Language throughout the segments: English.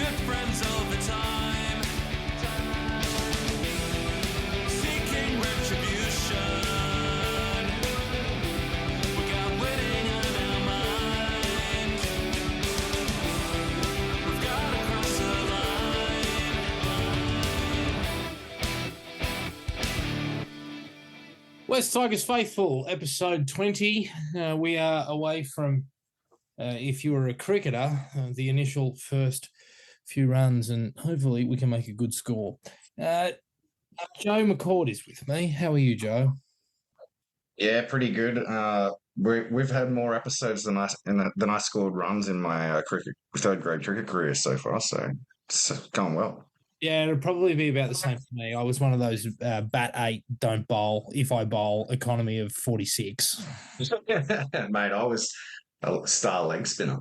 good friends over time, seeking retribution. We got winning on our mind. We've got to cross the line. West Tigers Faithful, episode 20. We are away from, if you were a cricketer, the initial first few runs, and hopefully we can make a good score. Joe McCord is with me. How are you, Joe? Yeah, pretty good. We've had more episodes than I scored runs in my third grade cricket career so far, so it's going well. Yeah, it'll probably be about the same for me. I was one of those bat 8, don't bowl, if I bowl, economy of 46. Mate, I was a star leg spinner,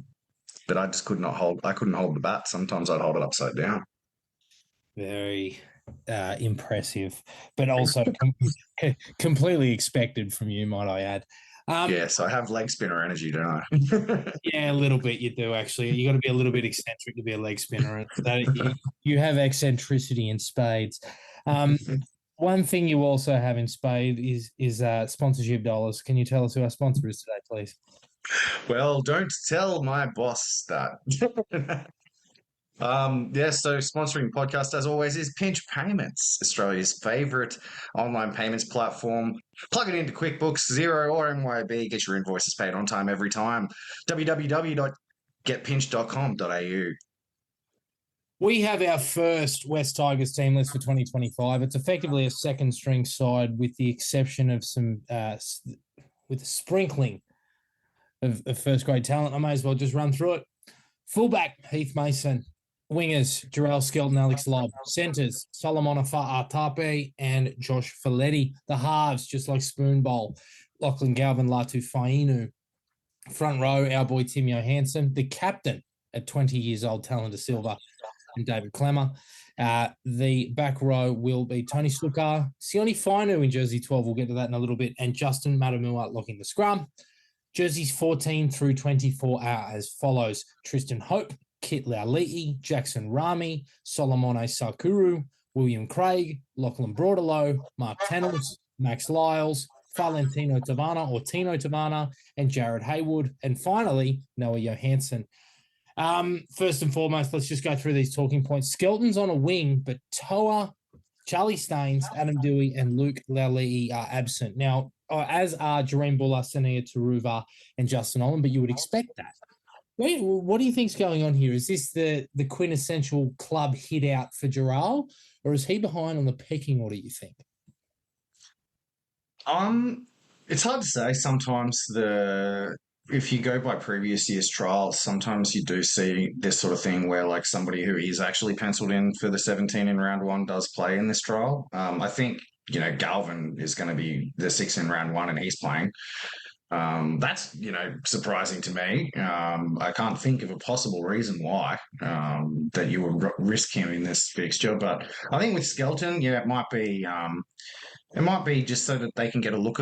but I couldn't hold the bat. Sometimes I'd hold it upside down. Very impressive, but also completely expected from you, might I add. Yes, I have leg spinner energy, don't I? Yeah, a little bit you do, actually. You got to be a little bit eccentric to be a leg spinner. You have eccentricity in spades. One thing you also have in spade is sponsorship dollars. Can you tell us who our sponsor is today, please? Well, don't tell my boss that. So sponsoring podcast, as always, is Pinch Payments, Australia's favourite online payments platform. Plug it into QuickBooks, Xero or MYOB, get your invoices paid on time every time. www.getpinch.com.au. We have our first West Tigers team list for 2025. It's effectively a second string side with the exception of some with a sprinkling of first grade talent. I may as well just run through it. Fullback, Heath Mason. Wingers, Jarrell Skelton, Alex Lobb. Centres, Solomon Afa-Atape and Josh Folletti. The halves, just like Spoon Bowl, Lachlan Galvin, Latu Fainu. Front row, our boy Tim Johannssen. The captain at 20 years old, Talon Silva and David Clemmer. The back row will be Tony Slukar, Sione Fainu in jersey 12. We'll get to that in a little bit. And Justin Matamua locking the scrum. Jerseys 14 through 24 are as follows. Tristan Hope, Kit Lauli'i, Jackson Rami, Solomone Sakuru, William Craig, Lachlan Broadalow, Mark Tennels, Max Lyles, Valentino Tavana or Tino Tavana, and Jared Haywood. And finally, Noah Johannssen. First and foremost, let's just go through these talking points. Skelton's on a wing, but Toa, Charlie Staines, Adam Dewey, and Luke Lauli'i are absent. Now, as are Jareen Buller, Sania Taruva, and Justin Olam, but you would expect that. Wait, what do you think's going on here? Is this the quintessential club hit out for Jarrell, or is he behind on the pecking order, you think? It's hard to say. Sometimes if you go by previous year's trials, sometimes you do see this sort of thing where like somebody who is actually penciled in for the 17 in round one does play in this trial. I think, Galvin is going to be the 6 in round one and he's playing. That's, surprising to me. I can't think of a possible reason why that you would risk him in this fixture. But I think with Skelton, it might be just so that they can get a look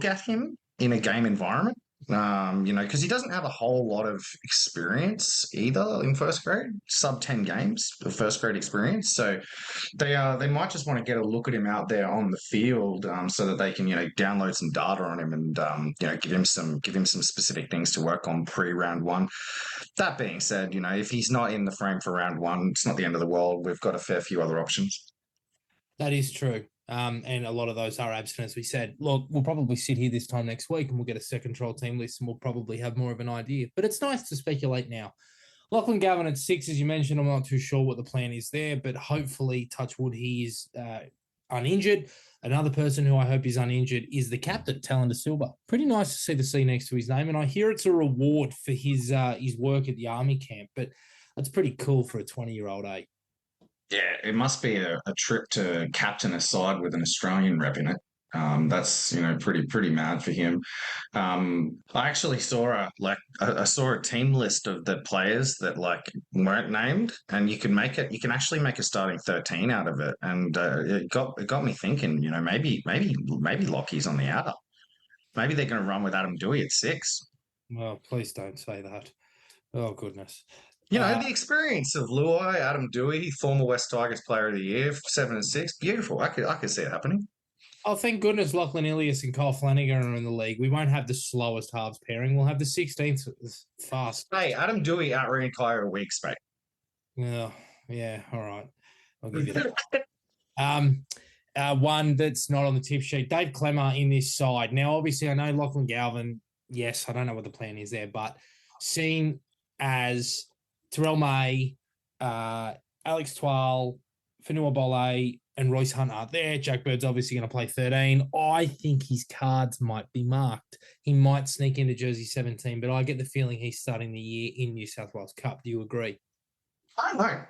at him in a game environment. Because he doesn't have a whole lot of experience either in first grade, sub 10 games of first grade experience. So they might just want to get a look at him out there on the field, so that they can, download some data on him and, give him some specific things to work on pre-round one. That being said, if he's not in the frame for round one, it's not the end of the world. We've got a fair few other options. That is true. And a lot of those are absent, as we said. Look, we'll probably sit here this time next week and we'll get a second trial team list and we'll probably have more of an idea. But it's nice to speculate now. Lachlan Galvin at 6, as you mentioned, I'm not too sure what the plan is there, but hopefully, touch wood, he is uninjured. Another person who I hope is uninjured is the captain, Talon Silva. Pretty nice to see the C next to his name, and I hear it's a reward for his work at the army camp, but that's pretty cool for a 20-year-old, eh? Yeah, it must be a trip to captain a side with an Australian rep in it. That's pretty mad for him. I actually saw a team list of the players that weren't named, and you can actually make a starting 13 out of it, and it got me thinking. Maybe Lockie's on the outer. Maybe they're going to run with Adam Dewey at 6. Well, please don't say that. Oh goodness. The experience of Luai, Adam Dewey, former West Tigers Player of the Year, 7 and 6, beautiful. I could see it happening. Oh, thank goodness Lachlan Ilias and Kyle Flanagan are in the league. We won't have the slowest halves pairing. We'll have the 16th fast. Hey, Adam Dewey out-ran Kyer weeks, mate. Yeah, all right. I'll give you that. One that's not on the tip sheet, Dave Clemmer in this side. Now, obviously, I know Lachlan Galvin, yes, I don't know what the plan is there, but seen as Terrell May, Alex Twal, Fanua Bolle, and Royce Hunt are there. Jack Bird's obviously going to play 13. I think his cards might be marked. He might sneak into jersey 17, but I get the feeling he's starting the year in New South Wales Cup. Do you agree? I know.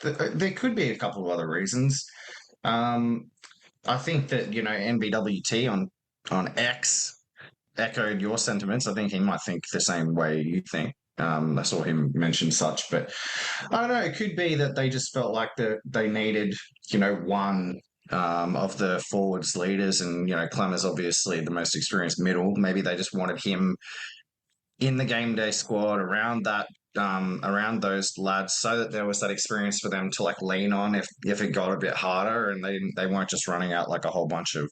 There could be a couple of other reasons. I think that, NBWT on X echoed your sentiments. I think he might think the same way you think. I saw him mention such, but I don't know. It could be that they just felt like that they needed, one of the forwards leaders, and Clemmer's obviously the most experienced middle. Maybe they just wanted him in the game day squad around those lads, so that there was that experience for them to like lean on if it got a bit harder, and they weren't just running out like a whole bunch of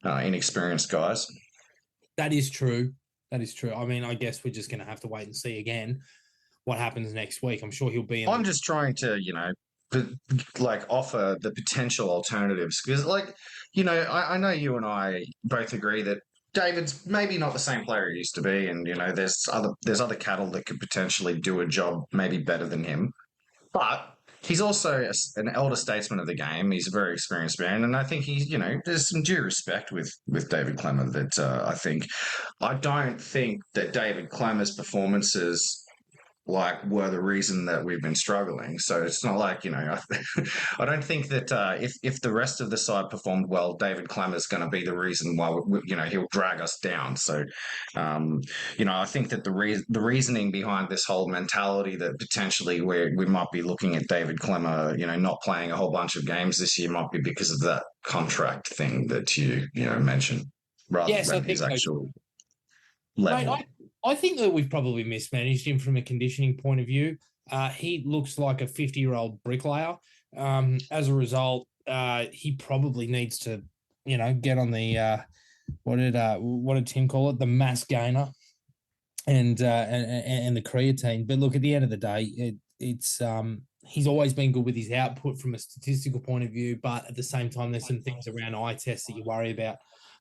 inexperienced guys. That is true. I mean, I guess we're just going to have to wait and see again what happens next week. I'm sure he'll be. I'm just trying to, offer the potential alternatives because, I know you and I both agree that David's maybe not the same player he used to be, and there's other cattle that could potentially do a job maybe better than him, but he's also an elder statesman of the game. He's a very experienced man, and I think he's there's some due respect with David Clemmer that I don't think that David Clemmer's performances were the reason that we've been struggling. So it's not like, I don't think that if the rest of the side performed well, David Clemmer's going to be the reason why, he'll drag us down. So, I think that the reasoning behind this whole mentality that potentially we might be looking at David Clemmer, not playing a whole bunch of games this year might be because of that contract thing that you mentioned, rather than his actual level. Mate, I think that we've probably mismanaged him from a conditioning point of view. He looks like a 50-year-old bricklayer. As a result, he probably needs to, get on the what did Tim call it? The mass gainer and the creatine. But look, at the end of the day, it's he's always been good with his output from a statistical point of view. But at the same time, there's some things around eye tests that you worry about,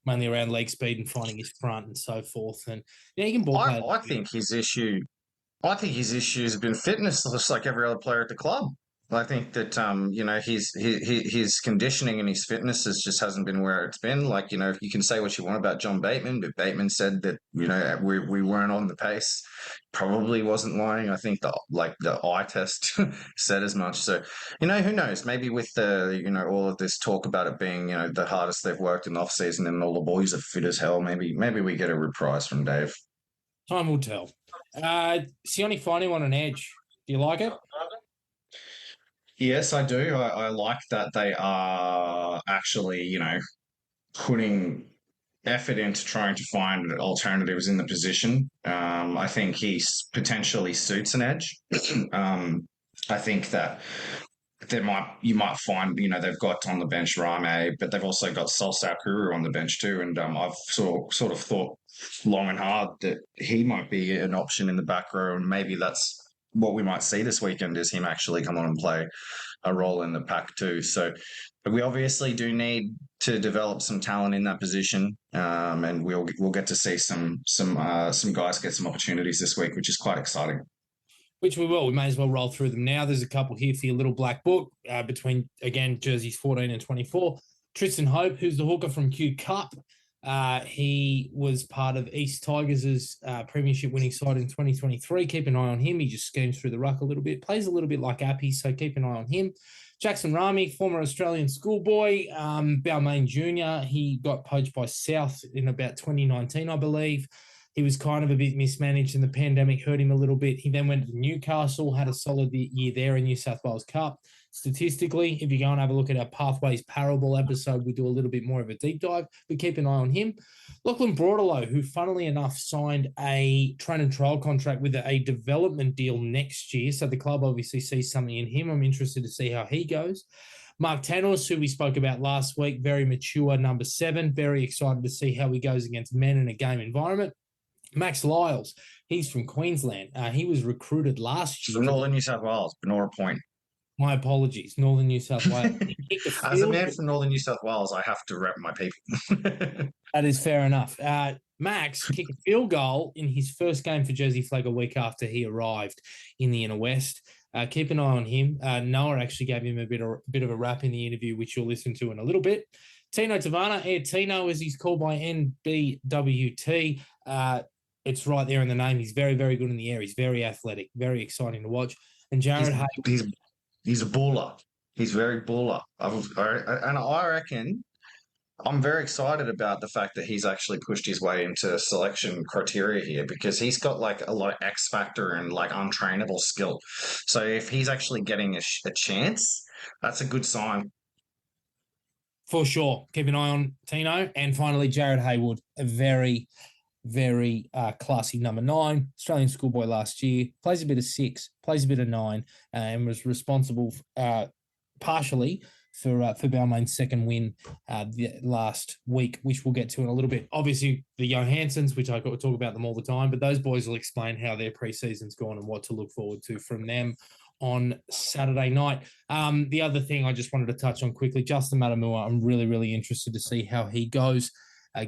mainly around leg speed and finding his front and so forth. And he can ball play. I think his issue has been fitness, just like every other player at the club. I think that his conditioning and his fitness just hasn't been where it's been. You can say what you want about John Bateman, but Bateman said that we weren't on the pace. Probably wasn't lying. I think the eye test said as much. So who knows? Maybe with the all of this talk about it being the hardest they've worked in off season and all the boys are fit as hell. Maybe we get a reprise from Dave. Time will tell. Sione finding on an edge. Do you like it? Yes, I do. I like that they are actually, putting effort into trying to find alternatives in the position. I think he potentially suits an edge. I think that you might find, they've got on the bench Rame, but they've also got Sol Sakuru on the bench too. And I've sort of thought long and hard that he might be an option in the back row, and maybe that's what we might see this weekend is him actually come on and play a role in the pack too. So, but we obviously do need to develop some talent in that position, and we'll get to see some guys get some opportunities this week, which is quite exciting. Which we will. We may as well roll through them now. There's a couple here for your little black book between, again, jerseys 14 and 24. Tristan Hope, who's the hooker from Q Cup. He was part of East Tigers' premiership winning side in 2023. Keep an eye on him. He just schemes through the ruck a little bit, plays a little bit like Appy, so keep an eye on him. Jackson Rami, former Australian schoolboy, Balmain Jr. He got poached by South in about 2019, I believe. He was kind of a bit mismanaged and the pandemic hurt him a little bit. He then went to Newcastle, had a solid year there in New South Wales Cup. statistically. If you go and have a look at our Pathways Parable episode, we do a little bit more of a deep dive, but keep an eye on him. Lachlan Broadalow, who funnily enough signed a train and trial contract with a development deal next year. So the club obviously sees something in him. I'm interested to see how he goes. Mark Tanos, who we spoke about last week, very mature, number 7. Very excited to see how he goes against men in a game environment. Max Lyles, he's from Queensland. He was recruited last year. From Northern New South Wales, Benora Point. My apologies, Northern New South Wales. As a man from Northern New South Wales, I have to rep my people. That is fair enough. Max kicked a field goal in his first game for Jersey Flag a week after he arrived in the Inner West. Keep an eye on him. Noah actually gave him a bit of a rap in the interview, which you'll listen to in a little bit. Tino Tavana, Tino, as he's called by NBWT. It's right there in the name. He's very, very good in the air. He's very athletic, very exciting to watch. And Jared Hayward. He's a baller. He's very baller. And I reckon I'm very excited about the fact that he's actually pushed his way into selection criteria here, because he's got like a lot of X factor and like untrainable skill. So if he's actually getting a chance, that's a good sign. For sure. Keep an eye on Tino. And finally, Jared Hayward, a very, very classy number 9, Australian schoolboy last year, plays a bit of 6, plays a bit of 9, and was responsible partially for Balmain's second win the last week, which we'll get to in a little bit. Obviously, the Johanssens, which I talk about them all the time, but those boys will explain how their preseason's gone and what to look forward to from them on Saturday night. The other thing I just wanted to touch on quickly, Justin Matamua, I'm really, really interested to see how he goes.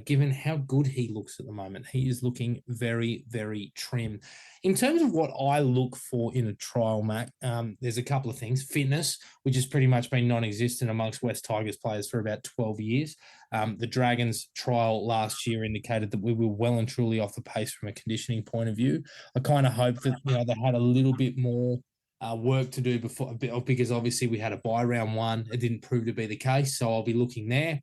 Given how good he looks at the moment. He is looking very, very trim. In terms of what I look for in a trial, Mac, there's a couple of things. Fitness, which has pretty much been non-existent amongst West Tigers players for about 12 years. The Dragons trial last year indicated that we were well and truly off the pace from a conditioning point of view. I kind of hope that they had a little bit more work to do before, because obviously we had a bye round 1. It didn't prove to be the case, so I'll be looking there.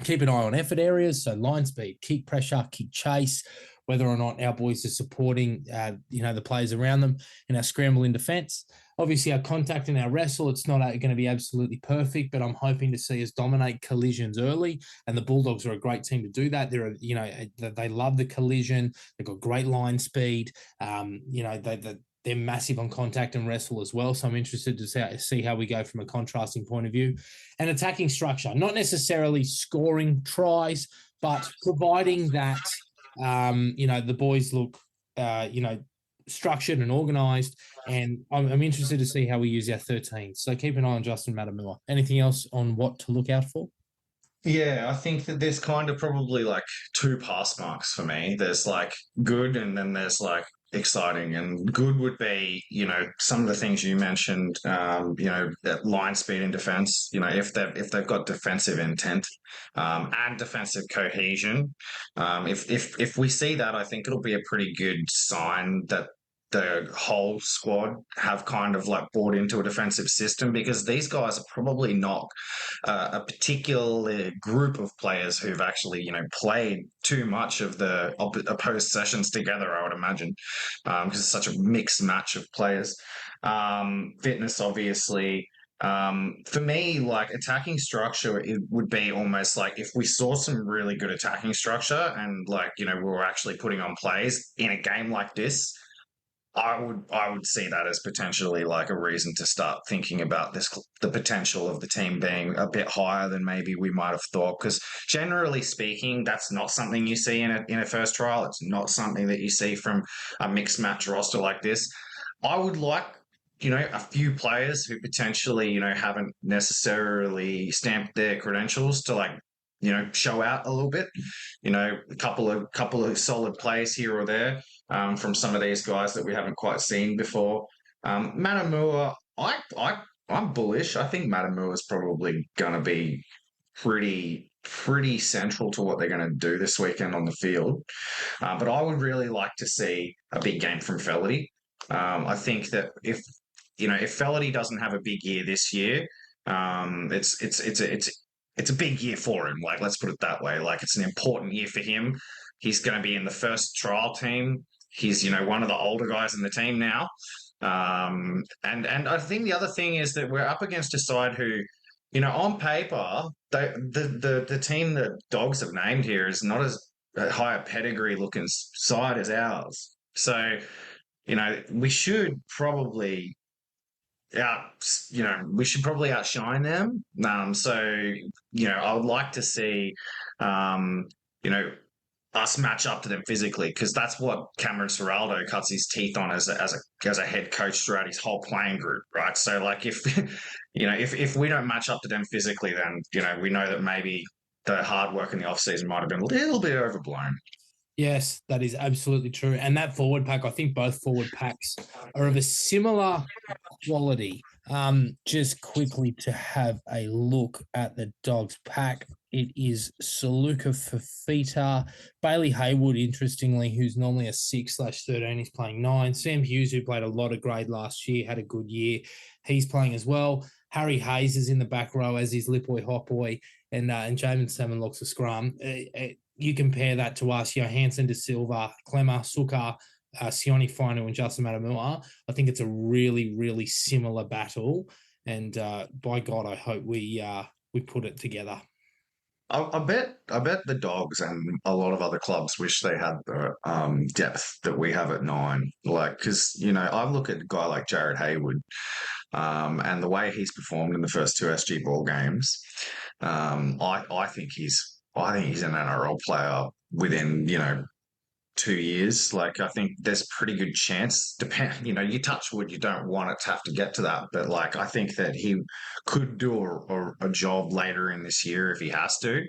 Keep an eye on effort areas, so line speed, kick pressure, kick chase, whether or not our boys are supporting, the players around them in our scramble in defence. Obviously, our contact and our wrestle, it's not going to be absolutely perfect, but I'm hoping to see us dominate collisions early, and the Bulldogs are a great team to do that. They love the collision. They've got great line speed. They're massive on contact and wrestle as well. So I'm interested to see how we go from a contrasting point of view. And attacking structure, not necessarily scoring tries, but providing that, the boys look, structured and organised. And I'm interested to see how we use our 13. So keep an eye on Justin Matamua. Anything else on what to look out for? Yeah, I think that there's kind of probably like 2 pass marks for me. There's like good, and then there's like exciting. And good would be, some of the things you mentioned, that line speed in defense, if they've got defensive intent, and defensive cohesion. If we see that, I think it'll be a pretty good sign that the whole squad have kind of like bought into a defensive system, because these guys are probably not a particular group of players who've actually, played too much of the opposed sessions together, I would imagine, because it's such a mixed match of players. Fitness, obviously. For me, like attacking structure, it would be almost like if we saw some really good attacking structure and like, we were actually putting on plays in a game like this, I would see that as potentially like a reason to start thinking about the potential of the team being a bit higher than maybe we might have thought. Because generally speaking, that's not something you see in a first trial. It's not something that you see from a mixed match roster like this. I would like, a few players who potentially, haven't necessarily stamped their credentials to like, show out a little bit. A couple of solid plays here or there. From some of these guys that we haven't quite seen before. Matamua, I'm bullish. I think Matamua is probably going to be pretty central to what they're going to do this weekend on the field. But I would really like to see a big game from Felity. I think that if Felity doesn't have a big year this year, it's a big year for him. Like, let's put it that way. Like, it's an important year for him. He's going to be in the first trial team. He's, one of the older guys in the team now. And I think the other thing is that we're up against a side who, on paper, the team that Dogs have named here is not as high a pedigree looking side as ours. So, we should probably out, we should probably outshine them. So, I would like to see, um, you know, us match up to them physically, because that's what Cameron Ciraldo cuts his teeth on as a head coach throughout his whole playing group, right? So, like, if if we don't match up to them physically, then we know that maybe the hard work in the off season might have been a little bit overblown. Yes, that is absolutely true. And that forward pack, I think both forward packs are of a similar quality. Just quickly to have a look at the Dogs pack. It is Saluka Fafita, Bailey Haywood, interestingly, who's normally a 6/13, he's playing 9. Sam Hughes, who played a lot of grade last year, had a good year. He's playing as well. Harry Hayes is in the back row, as is Lipoy Hotboy, and Jamin Salmon looks a scrum. You compare that to us, Hansen De Silva, Clemmer, Sukkar, Sione Final, and Justin Matamua. I think it's a really, really similar battle. And by God, I hope we put it together. I bet the Dogs and a lot of other clubs wish they had the depth that we have at 9. Like, because I look at a guy like Jared Hayward, and the way he's performed in the first 2 SG ball games. I think he's an NRL player within 2 years. Like, I think there's a pretty good chance. You touch wood, you don't want it to have to get to that, but like, I think that he could do a job later in this year if he has to.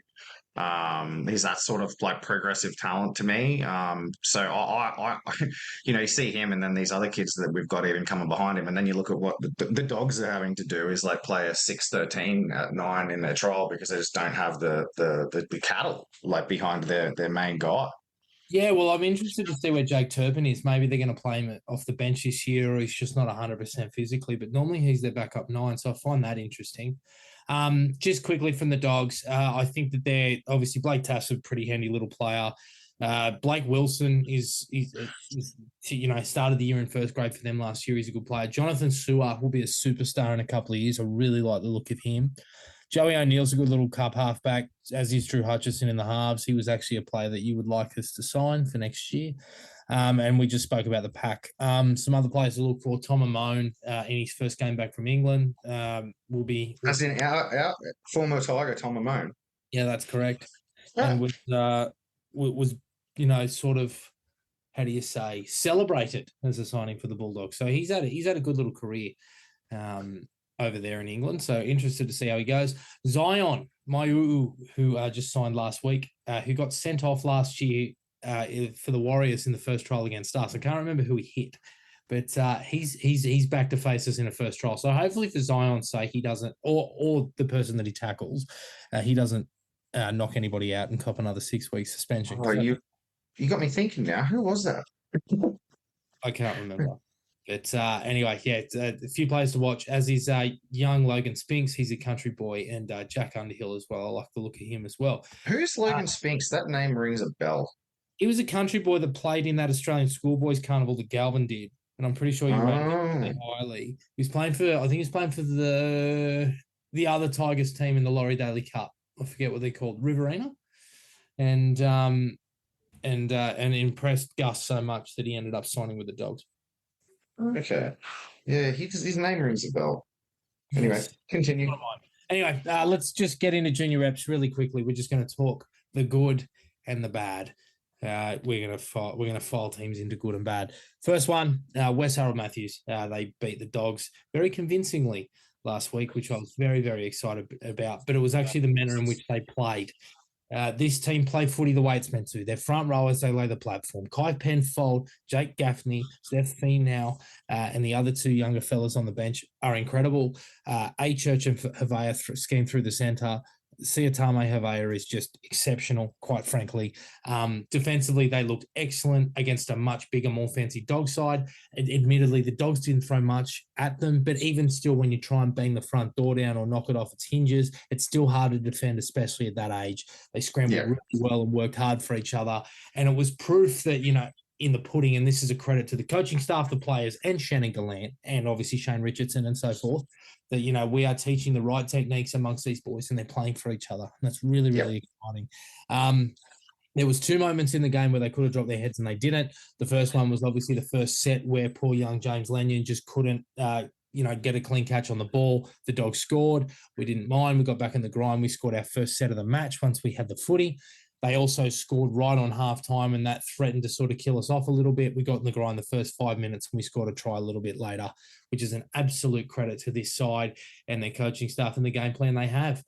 He's that sort of like progressive talent to me. So I you see him, and then these other kids that we've got even coming behind him, and then you look at what the Dogs are having to do is like play a 6/13 at 9 in their trial, because they just don't have the cattle like behind their main guy. Yeah, well, I'm interested to see where Jake Turpin is. Maybe they're going to play him off the bench this year, or he's just not 100% physically. But normally he's their backup 9, so I find that interesting. Just quickly from the Dogs, I think that they're obviously Blake Tass, a pretty handy little player. Blake Wilson is started the year in first grade for them last year. He's a good player. Jonathan Su'a will be a superstar in a couple of years. I really like the look of him. Joey O'Neill's a good little cup halfback, as is Drew Hutchison in the halves. He was actually a player that you would like us to sign for next year. And we just spoke about the pack. Some other players to look for. Tom Amone in his first game back from England will be... As in our former Tiger, Tom Amone. Yeah, that's correct. Yeah. And was sort of, how do you say, celebrated as a signing for the Bulldogs. So he's had a good little career over there in England. So interested to see how he goes. Zion Maiu, who just signed last week, who got sent off last year for the Warriors in the first trial against us. I can't remember who he hit, but he's back to face us in a first trial. So hopefully for Zion's sake, he doesn't, or the person that he tackles, he doesn't knock anybody out and cop another 6-week suspension. Oh, you got me thinking now. Who was that? I can't remember. But anyway, yeah, it's a few players to watch, as is young Logan Spinks. He's a country boy, and Jack Underhill as well. I like the look of him as well. Who's Logan Spinks? That name rings a bell. He was a country boy that played in that Australian Schoolboys Carnival that Galvin did, and I'm pretty sure he rated really highly. He was playing for, the other Tigers team in the Laurie Daly Cup. I forget what they're called, Riverina, and impressed Gus so much that he ended up signing with the Dogs. Okay. Yeah, his name rings a bell. Anyway, continue. Anyway, let's just get into junior reps really quickly. We're just going to talk the good and the bad. We're going to file teams into good and bad. First one, West Harold Matthews. They beat the Dogs very convincingly last week, which I was very, very excited about. But it was actually the manner in which they played. This team play footy the way it's meant to. Their front rowers, they lay the platform. Kai Penfold, Jake Gaffney, Steph Finau, and the other 2 younger fellas on the bench are incredible. A Church and Havea scheme through the centre. Siatame Havea is just exceptional, quite frankly. Defensively, they looked excellent against a much bigger, more fancy Dog side. Admittedly, the Dogs didn't throw much at them, but even still, when you try and bang the front door down or knock it off its hinges, it's still hard to defend, especially at that age. They scrambled really well and worked hard for each other. And it was proof that, in the pudding, and this is a credit to the coaching staff, the players, and Shannon Gallant, and obviously Shane Richardson and so forth, that, we are teaching the right techniques amongst these boys and they're playing for each other. And that's really, really exciting. There was 2 moments in the game where they could have dropped their heads and they didn't. The first one was obviously the first set where poor young James Lanyon just couldn't, get a clean catch on the ball. The Dogs scored. We didn't mind. We got back in the grind. We scored our first set of the match once we had the footy. They also scored right on halftime, and that threatened to sort of kill us off a little bit. We got in the grind the first 5 minutes, and we scored a try a little bit later, which is an absolute credit to this side and their coaching staff and the game plan they have.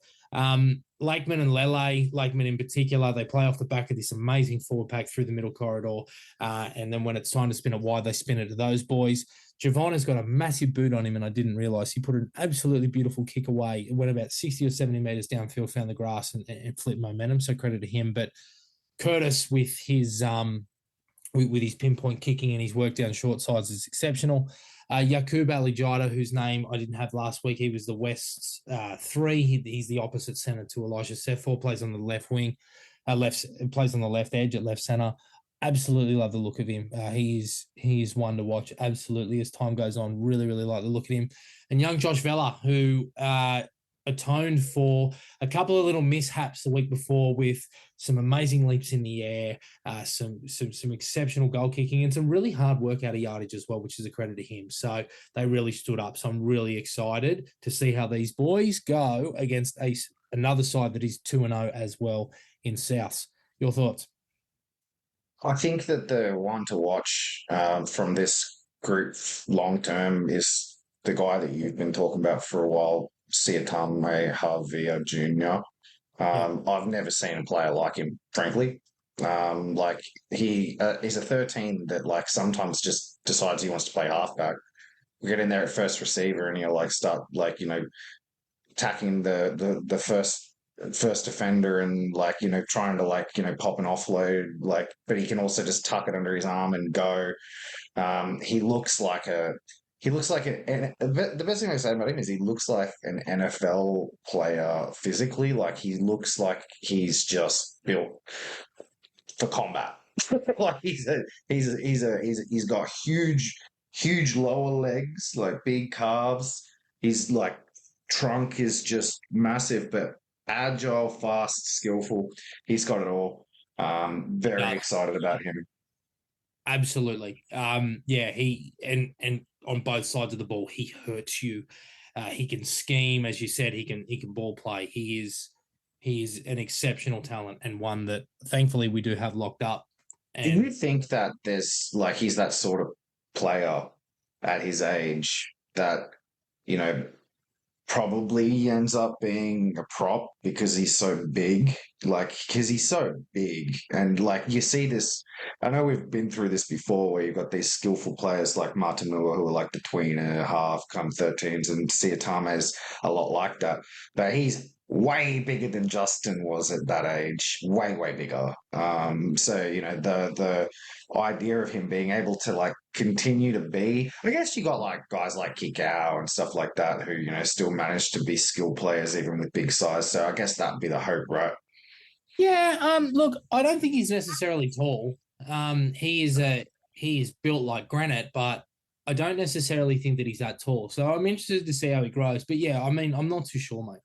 Lakeman and Lele, Lakeman in particular, they play off the back of this amazing forward pack through the middle corridor. And then when it's time to spin it wide, they spin it to those boys. Javon has got a massive boot on him, and I didn't realise he put an absolutely beautiful kick away. It went about 60 or 70 metres downfield, found the grass and flipped momentum. So credit to him. But Curtis with his pinpoint kicking and his work down short sides is exceptional. Yakub Alijada, whose name I didn't have last week, he was the West's 3. He's the opposite centre to Elijah Sefor, plays on the left wing, plays on the left edge at left centre. Absolutely love the look of him. He is one to watch absolutely as time goes on. Really, really like the look at him. And young Josh Vella, who atoned for a couple of little mishaps the week before with some amazing leaps in the air, some exceptional goal kicking, and some really hard work out of yardage as well, which is a credit to him. So they really stood up. So I'm really excited to see how these boys go against another side that is 2-0 as well in Souths. Your thoughts? I think that the one to watch from this group long term is the guy that you've been talking about for a while, Siatame Havia Jr. I've never seen a player like him, frankly. He's a 13 that sometimes just decides he wants to play halfback. We get in there at first receiver and he'll start attacking the first defender and trying to pop an offload, but he can also just tuck it under his arm and go. The best thing I say about him is he looks like an NFL player physically. He looks like he's just built for combat. He's got huge lower legs, big calves. His trunk is just massive, but agile, fast, skillful. He's got it all. Very excited about him. Absolutely. He and on both sides of the ball, he hurts you. He can scheme, as you said. He can ball play. He is an exceptional talent and one that thankfully we do have locked up. Do you think that there's he's that sort of player at his age that probably ends up being a prop because he's so big, because he's so big. And you see this, I know we've been through this before where you've got these skillful players like Martinua who are the tweener, half, come 13s, and Siatame's a lot like that. But he's way bigger than Justin was at that age, way, way bigger. The idea of him being able to continue to be, I guess you got guys like Kikau and stuff like that who, still manage to be skilled players even with big size. So I guess that'd be the hope, right? Yeah. Look, I don't think he's necessarily tall. He is built like granite, but I don't necessarily think that he's that tall. So I'm interested to see how he grows. But yeah, I mean, I'm not too sure, mate.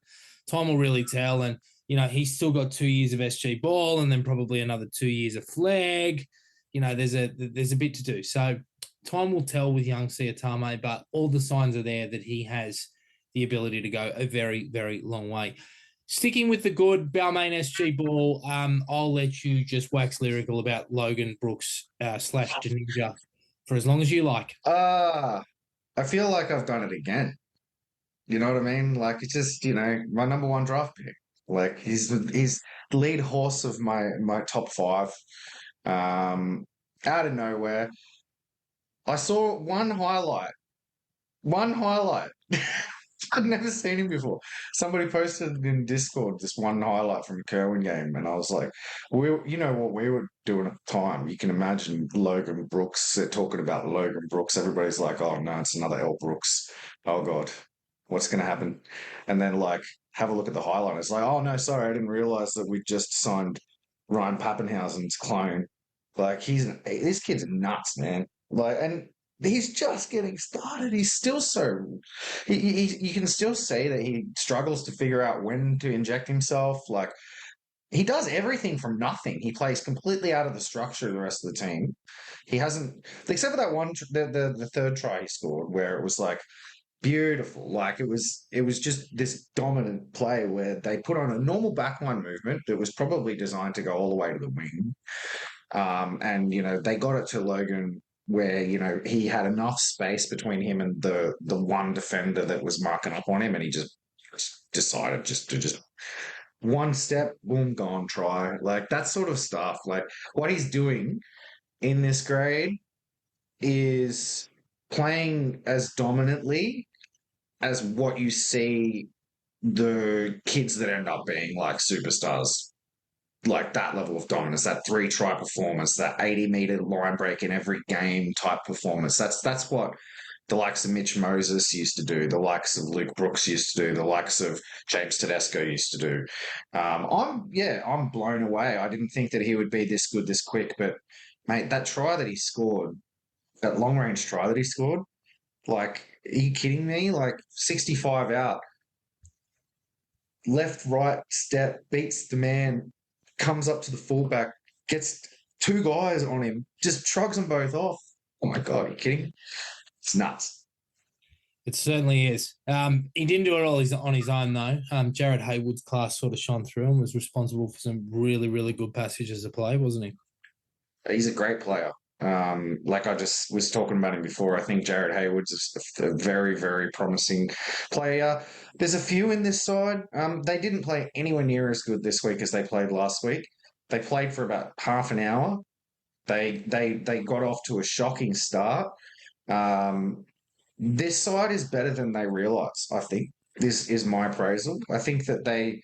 Time will really tell. And, he's still got 2 years of SG ball and then probably another 2 years of flag. There's a bit to do. So time will tell with young Siatame, but all the signs are there that he has the ability to go a very, very long way. Sticking with the good Balmain SG ball, I'll let you just wax lyrical about Logan Brooks / Janinja for as long as you like. I feel like I've done it again. You know what I mean? It's just, my number 1 draft pick. He's the lead horse of my top 5. Out of nowhere, I saw one highlight. I'd never seen him before. Somebody posted in Discord this one highlight from a Kerwin game, and I was like, what we were doing at the time. You can imagine Logan Brooks. They're talking about Logan Brooks. Everybody's like, oh no, it's another L Brooks. Oh God, what's going to happen? And then have a look at the highlight. It's like, oh no, sorry, I didn't realize that we just signed Ryan Pappenhausen's clone. Like this kid's nuts, man. Like, and he's just getting started. He's still you can still see that he struggles to figure out when to inject himself. Like, he does everything from nothing. He plays completely out of the structure of the rest of the team. He hasn't, except for that one, the third try he scored, where it was like beautiful. Like, it was just this dominant play where they put on a normal backline movement that was probably designed to go all the way to the wing. And they got it to Logan where he had enough space between him and the one defender that was marking up on him, and he just decided to one step, boom, gone, try. Like, that sort of stuff. Like, what he's doing in this grade is playing as dominantly as what you see the kids that end up being like superstars, like that level of dominance, that 3-try performance, that 80-meter line break in every game type performance. That's what the likes of Mitch Moses used to do, the likes of Luke Brooks used to do, the likes of James Tedesco used to do. I'm blown away. I didn't think that he would be this good this quick, but mate, that try that he scored, that long range try that he scored, like, are you kidding me? Like, 65 out, left, right, step, beats the man, comes up to the fullback, gets 2 guys on him, just shrugs them both off. Oh my God, are you kidding? It's nuts. It certainly is. He didn't do it all on his own, though. Jared Haywood's class sort of shone through and was responsible for some really, really good passages of play, wasn't he? He's a great player. Like I just was talking about him before, I think Jared Hayward's a very, very promising player. There's a few in this side. They didn't play anywhere near as good this week as they played last week. They played for about half an hour. They got off to a shocking start. This side is better than they realise, I think. This is my appraisal. I think that they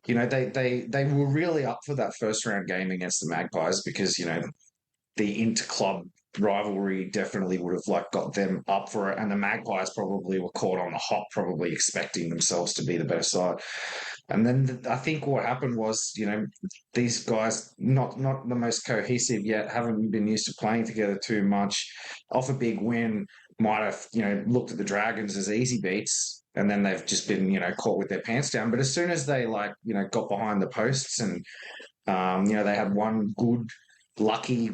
were really up for that first round game against the Magpies because, the inter-club rivalry definitely would have got them up for it, and the Magpies probably were caught on the hop, probably expecting themselves to be the better side. And then I think what happened was, these guys not the most cohesive yet, haven't been used to playing together too much. Off a big win, might have looked at the Dragons as easy beats, and then they've just been caught with their pants down. But as soon as they got behind the posts and they had one good lucky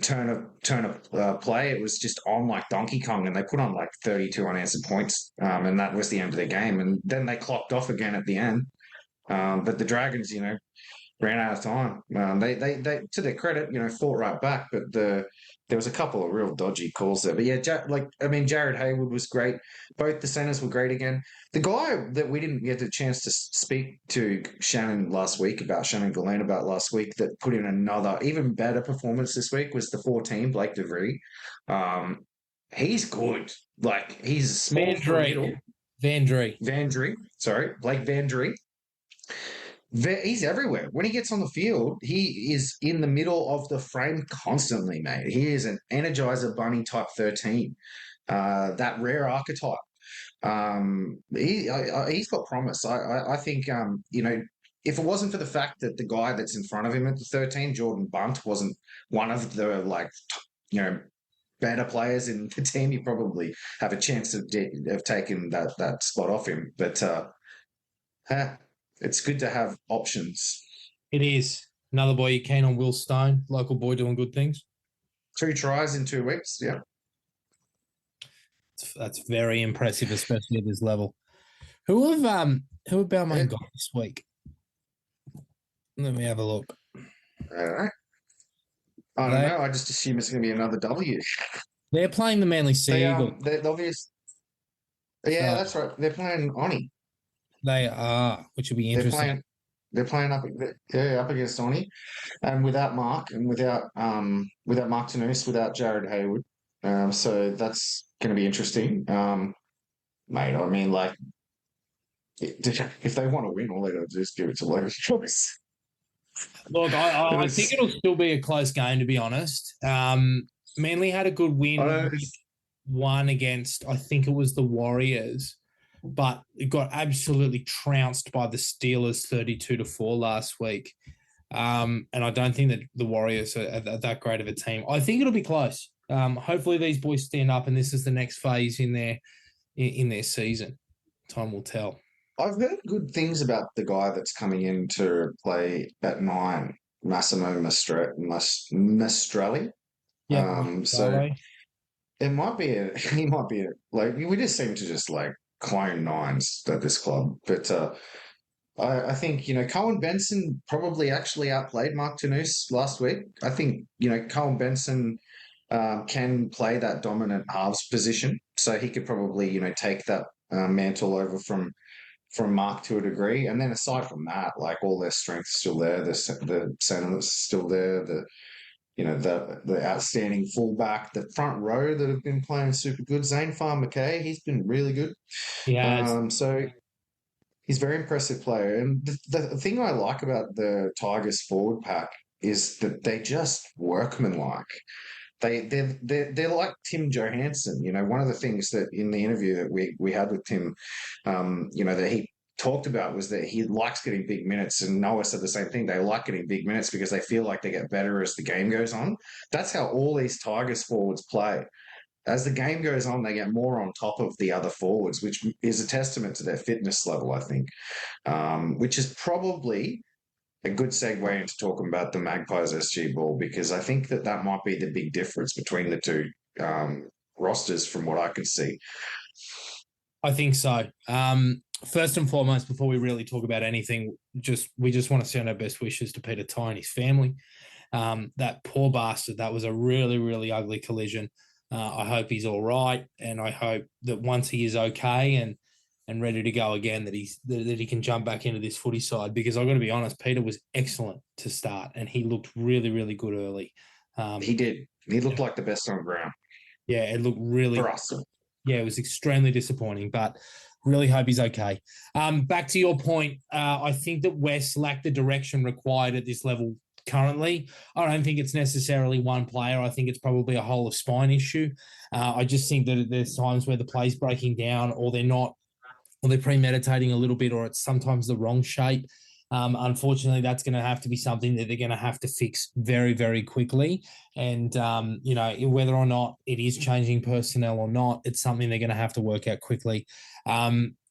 turn of play, it was just on like Donkey Kong, and they put on like 32 unanswered points, and that was the end of the game. And then they clocked off again at the end. But the Dragons, ran out of time. They to their credit, fought right back, but there was a couple of real dodgy calls there. But yeah, Jared Hayward was great. Both the centers were great again. The guy that we didn't get a chance to speak to Shannon Gallen about last week, that put in another even better performance this week, was the 14, Blake DeVree. He's good. Like, he's small. Vandree. Sorry, Blake Vandree. He's everywhere. When he gets on the field, he is in the middle of the frame constantly, mate. He is an Energizer Bunny type 13, that rare archetype. He's got promise. I think, if it wasn't for the fact that the guy that's in front of him at the 13, Jordan Bunt, wasn't one of the, better players in the team, you probably have a chance of taking that spot off him. But it's good to have options. It is. Another boy, you keen on Will Stone, local boy doing good things. 2 tries in 2 weeks, yeah. That's very impressive, especially at this level. Who have Balmain got this week? Let me have a look. All right. I don't know. I just assume it's going to be another W. They're playing the Manly Sea Eagles. They're obvious. Yeah, that's right. They're playing Oni. They are, which will be interesting. They're playing up against Oni, and without Mark, and without Mark Tanous, without Jared Hayward. So that's going to be interesting, mate. I mean, if they want to win, all they got to do is give it to Logan Choice. Look, I think it'll still be a close game, to be honest. Manly had a good win, one against, I think it was the Warriors, but it got absolutely trounced by the Steelers 32-4 last week. And I don't think that the Warriors are that great of a team. I think it'll be close. Hopefully these boys stand up, and this is the next phase in their season. Time will tell. I've heard good things about the guy that's coming in to play at 9, Massimo Maestrelli. Yeah. So it might be he might be like we just seem to just like clone nines at this club, but I think Cohen Benson probably actually outplayed Mark Tanus last week. I think Cohen Benson can play that dominant halves position, so he could probably take that mantle over from Mark to a degree. And then aside from that, like all their strength's still there. The center's still there. The outstanding fullback, the front row that have been playing super good. Zane Farr-McKay, he's been really good. Yeah. So he's a very impressive player. And the thing I like about the Tigers forward pack is that they just workmanlike. They're like Tim Johannssen. One of the things that in the interview that we had with Tim, that he talked about was that he likes getting big minutes, and Noah said the same thing. They like getting big minutes because they feel like they get better as the game goes on. That's how all these Tigers forwards play. As the game goes on, they get more on top of the other forwards, which is a testament to their fitness level, I think, which is probably a good segue into talking about the Magpies SG Ball, because I think that might be the big difference between the two rosters from what I can see. I think so. First and foremost, before we really talk about anything, we just want to send our best wishes to Peter Ty and his family. That poor bastard, that was a really, really ugly collision. I hope he's all right, and I hope that once he is okay and ready to go again, that he can jump back into this footy side, because I've got to be honest, Peter was excellent to start, and he looked really, really good early. He did. He looked like the best on ground. Yeah, it looked really for us. Yeah, it was extremely disappointing, but really hope he's okay. Back to your point, I think that West lacked the direction required at this level currently. I don't think it's necessarily one player. I think it's probably a whole of spine issue. I just think that there's times where the play's breaking down, or they're not, or they're premeditating a little bit, or it's sometimes the wrong shape. Unfortunately, that's going to have to be something that they're going to have to fix very, very quickly. And, whether or not it is changing personnel or not, it's something they're going to have to work out quickly.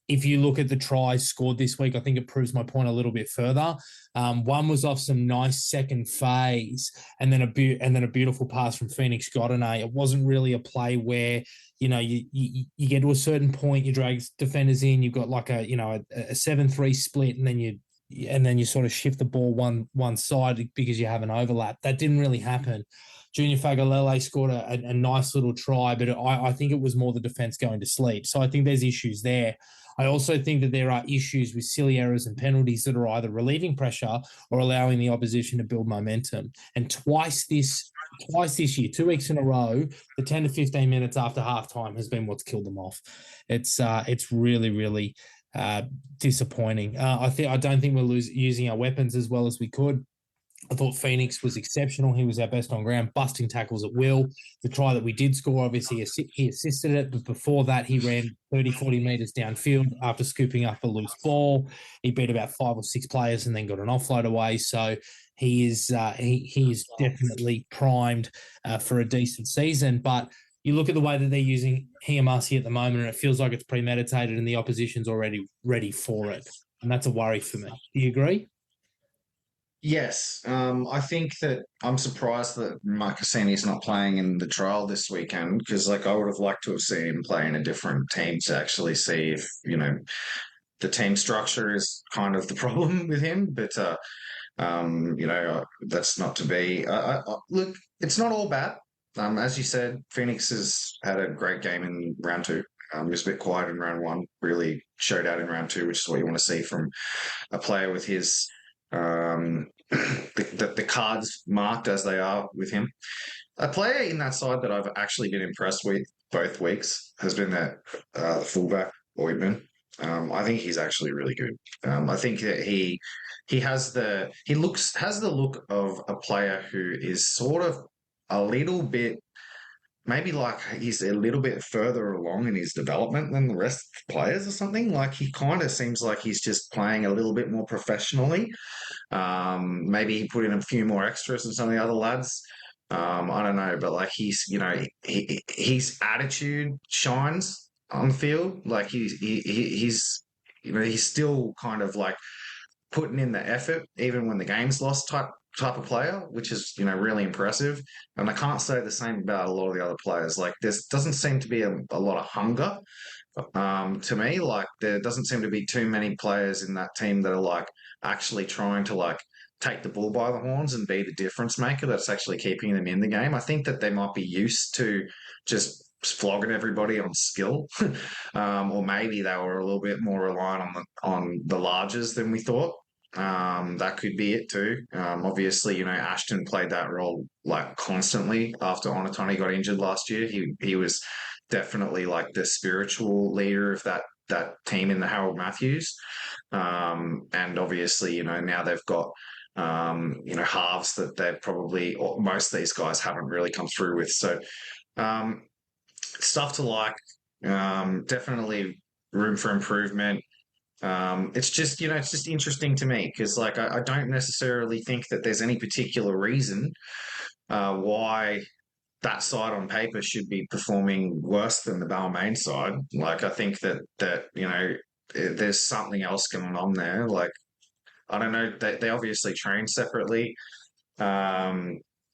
If you look at the tries scored this week, I think it proves my point a little bit further. One was off some nice second phase, and then a beautiful pass from Phoenix Godinez. It wasn't really a play where you get to a certain point, you drag defenders in, you've got like a 7-3 split, and then you sort of shift the ball one side because you have an overlap. That didn't really happen. Junior Fagalele scored a nice little try, but I think it was more the defense going to sleep. So I think there's issues there. I also think that there are issues with silly errors and penalties that are either relieving pressure or allowing the opposition to build momentum. And twice this year, 2 weeks in a row, the 10 to 15 minutes after halftime has been what's killed them off. It's really, really disappointing. I don't think we're using our weapons as well as we could. I thought Phoenix was exceptional. He was our best on ground, busting tackles at will. The try that we did score, obviously, he assisted it. But before that, he ran 30, 40 metres downfield after scooping up a loose ball. He beat about 5 or 6 players and then got an offload away. So he is definitely primed for a decent season. But you look at the way that they're using Hiamasi at the moment, and it feels like it's premeditated and the opposition's already ready for it. And that's a worry for me. Do you agree? Yes. I think that I'm surprised that Mike Cassini's not playing in the trial this weekend, because I would have liked to have seen him play in a different team to actually see if, the team structure is kind of the problem with him. But, that's not to be. Look, it's not all bad. As you said, Phoenix has had a great game in round 2. He was a bit quiet in round 1, really showed out in round 2, which is what you want to see from a player with his the cards marked as they are with him. A player in that side that I've actually been impressed with both weeks has been that fullback Oidman. I think he's actually really good. I think that he has the look of a player who is sort of a little bit maybe like he's a little bit further along in his development than the rest of the players or something. Like he kind of seems like he's just playing a little bit more professionally. Maybe he put in a few more extras than some of the other lads. I don't know, but like he's, his attitude shines on the field. Like he's, he's still kind of like putting in the effort, even when the game's lost type of player, which is really impressive. And I can't say the same about a lot of the other players. Like there doesn't seem to be a lot of hunger to me. Like there doesn't seem to be too many players in that team that are like actually trying to like take the bull by the horns and be the difference maker that's actually keeping them in the game. I think that they might be used to just flogging everybody on skill, or maybe they were a little bit more reliant on the larges than we thought. That could be it too. Obviously, Ashton played that role like constantly after Onatoni got injured last year. He was definitely like the spiritual leader of that team in the Harold Matthews. And obviously, now they've got halves that they've probably, or most of these guys haven't really come through with. So stuff to like. Definitely room for improvement. It's just it's just interesting to me because like I don't necessarily think that there's any particular reason why that side on paper should be performing worse than the Balmain side. Like I think that there's something else going on there. Like I don't know, they obviously train separately.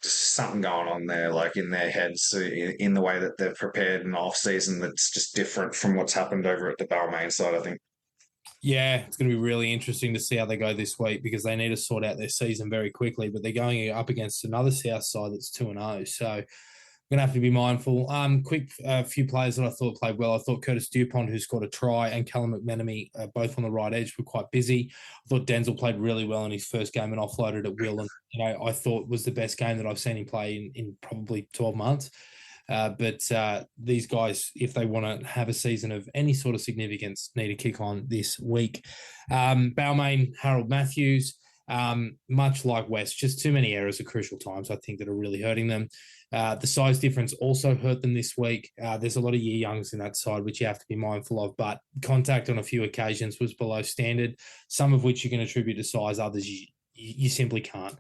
Just something going on there, like in their heads, in the way that they're prepared in the off season. That's just different from what's happened over at the Balmain side. I think. Yeah, it's going to be really interesting to see how they go this week because they need to sort out their season very quickly. But they're going up against another South side that's 2-0, so going to have to be mindful. Quick few players that I thought played well. I thought Curtis Dupont, who scored a try, and Callum McMenemy, both on the right edge, were quite busy. I thought Denzel played really well in his first game and offloaded at will, and I thought was the best game that I've seen him play in probably 12 months. But these guys, if they want to have a season of any sort of significance, need to kick on this week. Balmain, Harold Matthews, much like West, just too many errors at crucial times, I think, that are really hurting them. The size difference also hurt them this week. There's a lot of year youngs in that side, which you have to be mindful of, but contact on a few occasions was below standard, some of which you can attribute to size, others you simply can't.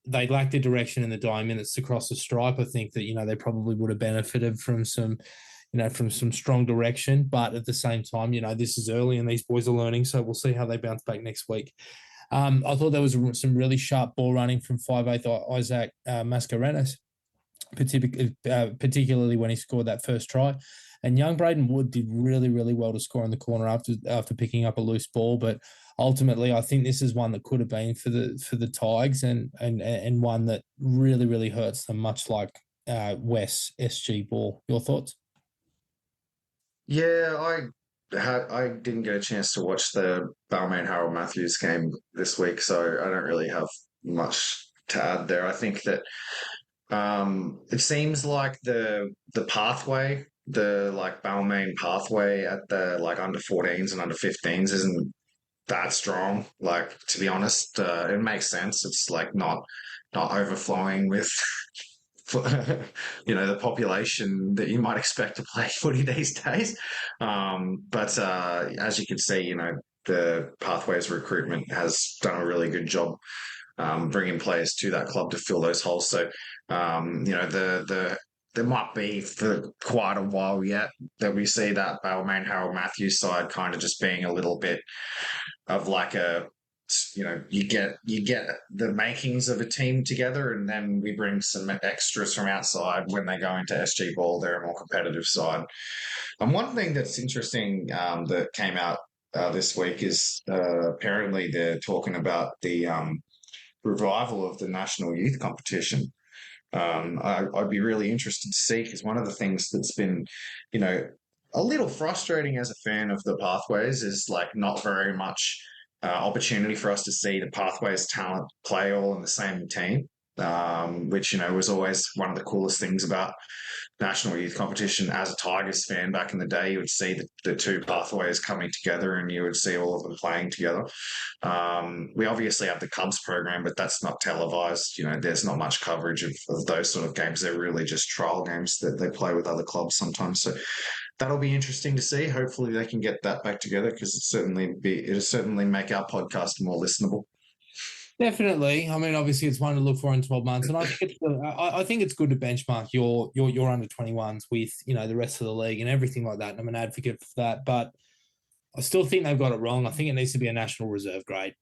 They lacked the direction in the dying minutes to cross the stripe. I think that, they probably would have benefited from some strong direction. But at the same time, this is early and these boys are learning. So we'll see how they bounce back next week. I thought there was some really sharp ball running from 5'8" Isaac Mascarenas, particularly when he scored that first try. And young Braden Wood did really, really well to score in the corner after picking up a loose ball. But ultimately, I think this is one that could have been for the Tigers and one that really, really hurts them, much like West SG ball. Your thoughts? Yeah, I didn't get a chance to watch the Balmain Harold Matthews game this week, so I don't really have much to add there. I think that it seems like the pathway, the like Balmain pathway at the like under 14s and under 15s isn't that strong. Like to be honest, it makes sense. It's like not overflowing with the population that you might expect to play footy these days. But as you can see, the Pathways recruitment has done a really good job bringing players to that club to fill those holes. So, there might be for quite a while yet that we see that Balmain Harold Matthews side kind of just being a little bit of like you get the makings of a team together, and then we bring some extras from outside when they go into SG ball. They're a more competitive side. And one thing that's interesting that came out this week is apparently they're talking about the revival of the national youth competition. I'd be really interested to see, because one of the things that's been, a little frustrating as a fan of the Pathways is like not very much opportunity for us to see the Pathways talent play all in the same team. which, was always one of the coolest things about national youth competition. As a Tigers fan back in the day, you would see the two pathways coming together and you would see all of them playing together. We obviously have the Cubs program, but that's not televised. There's not much coverage of those sort of games. They're really just trial games that they play with other clubs sometimes. So that'll be interesting to see. Hopefully they can get that back together, because it'll certainly make our podcast more listenable. Definitely. I mean, obviously, it's one to look for in 12 months, and I think it's good to benchmark your under 21s with the rest of the league and everything like that. And I'm an advocate for that, but I still think they've got it wrong. I think it needs to be a national reserve grade.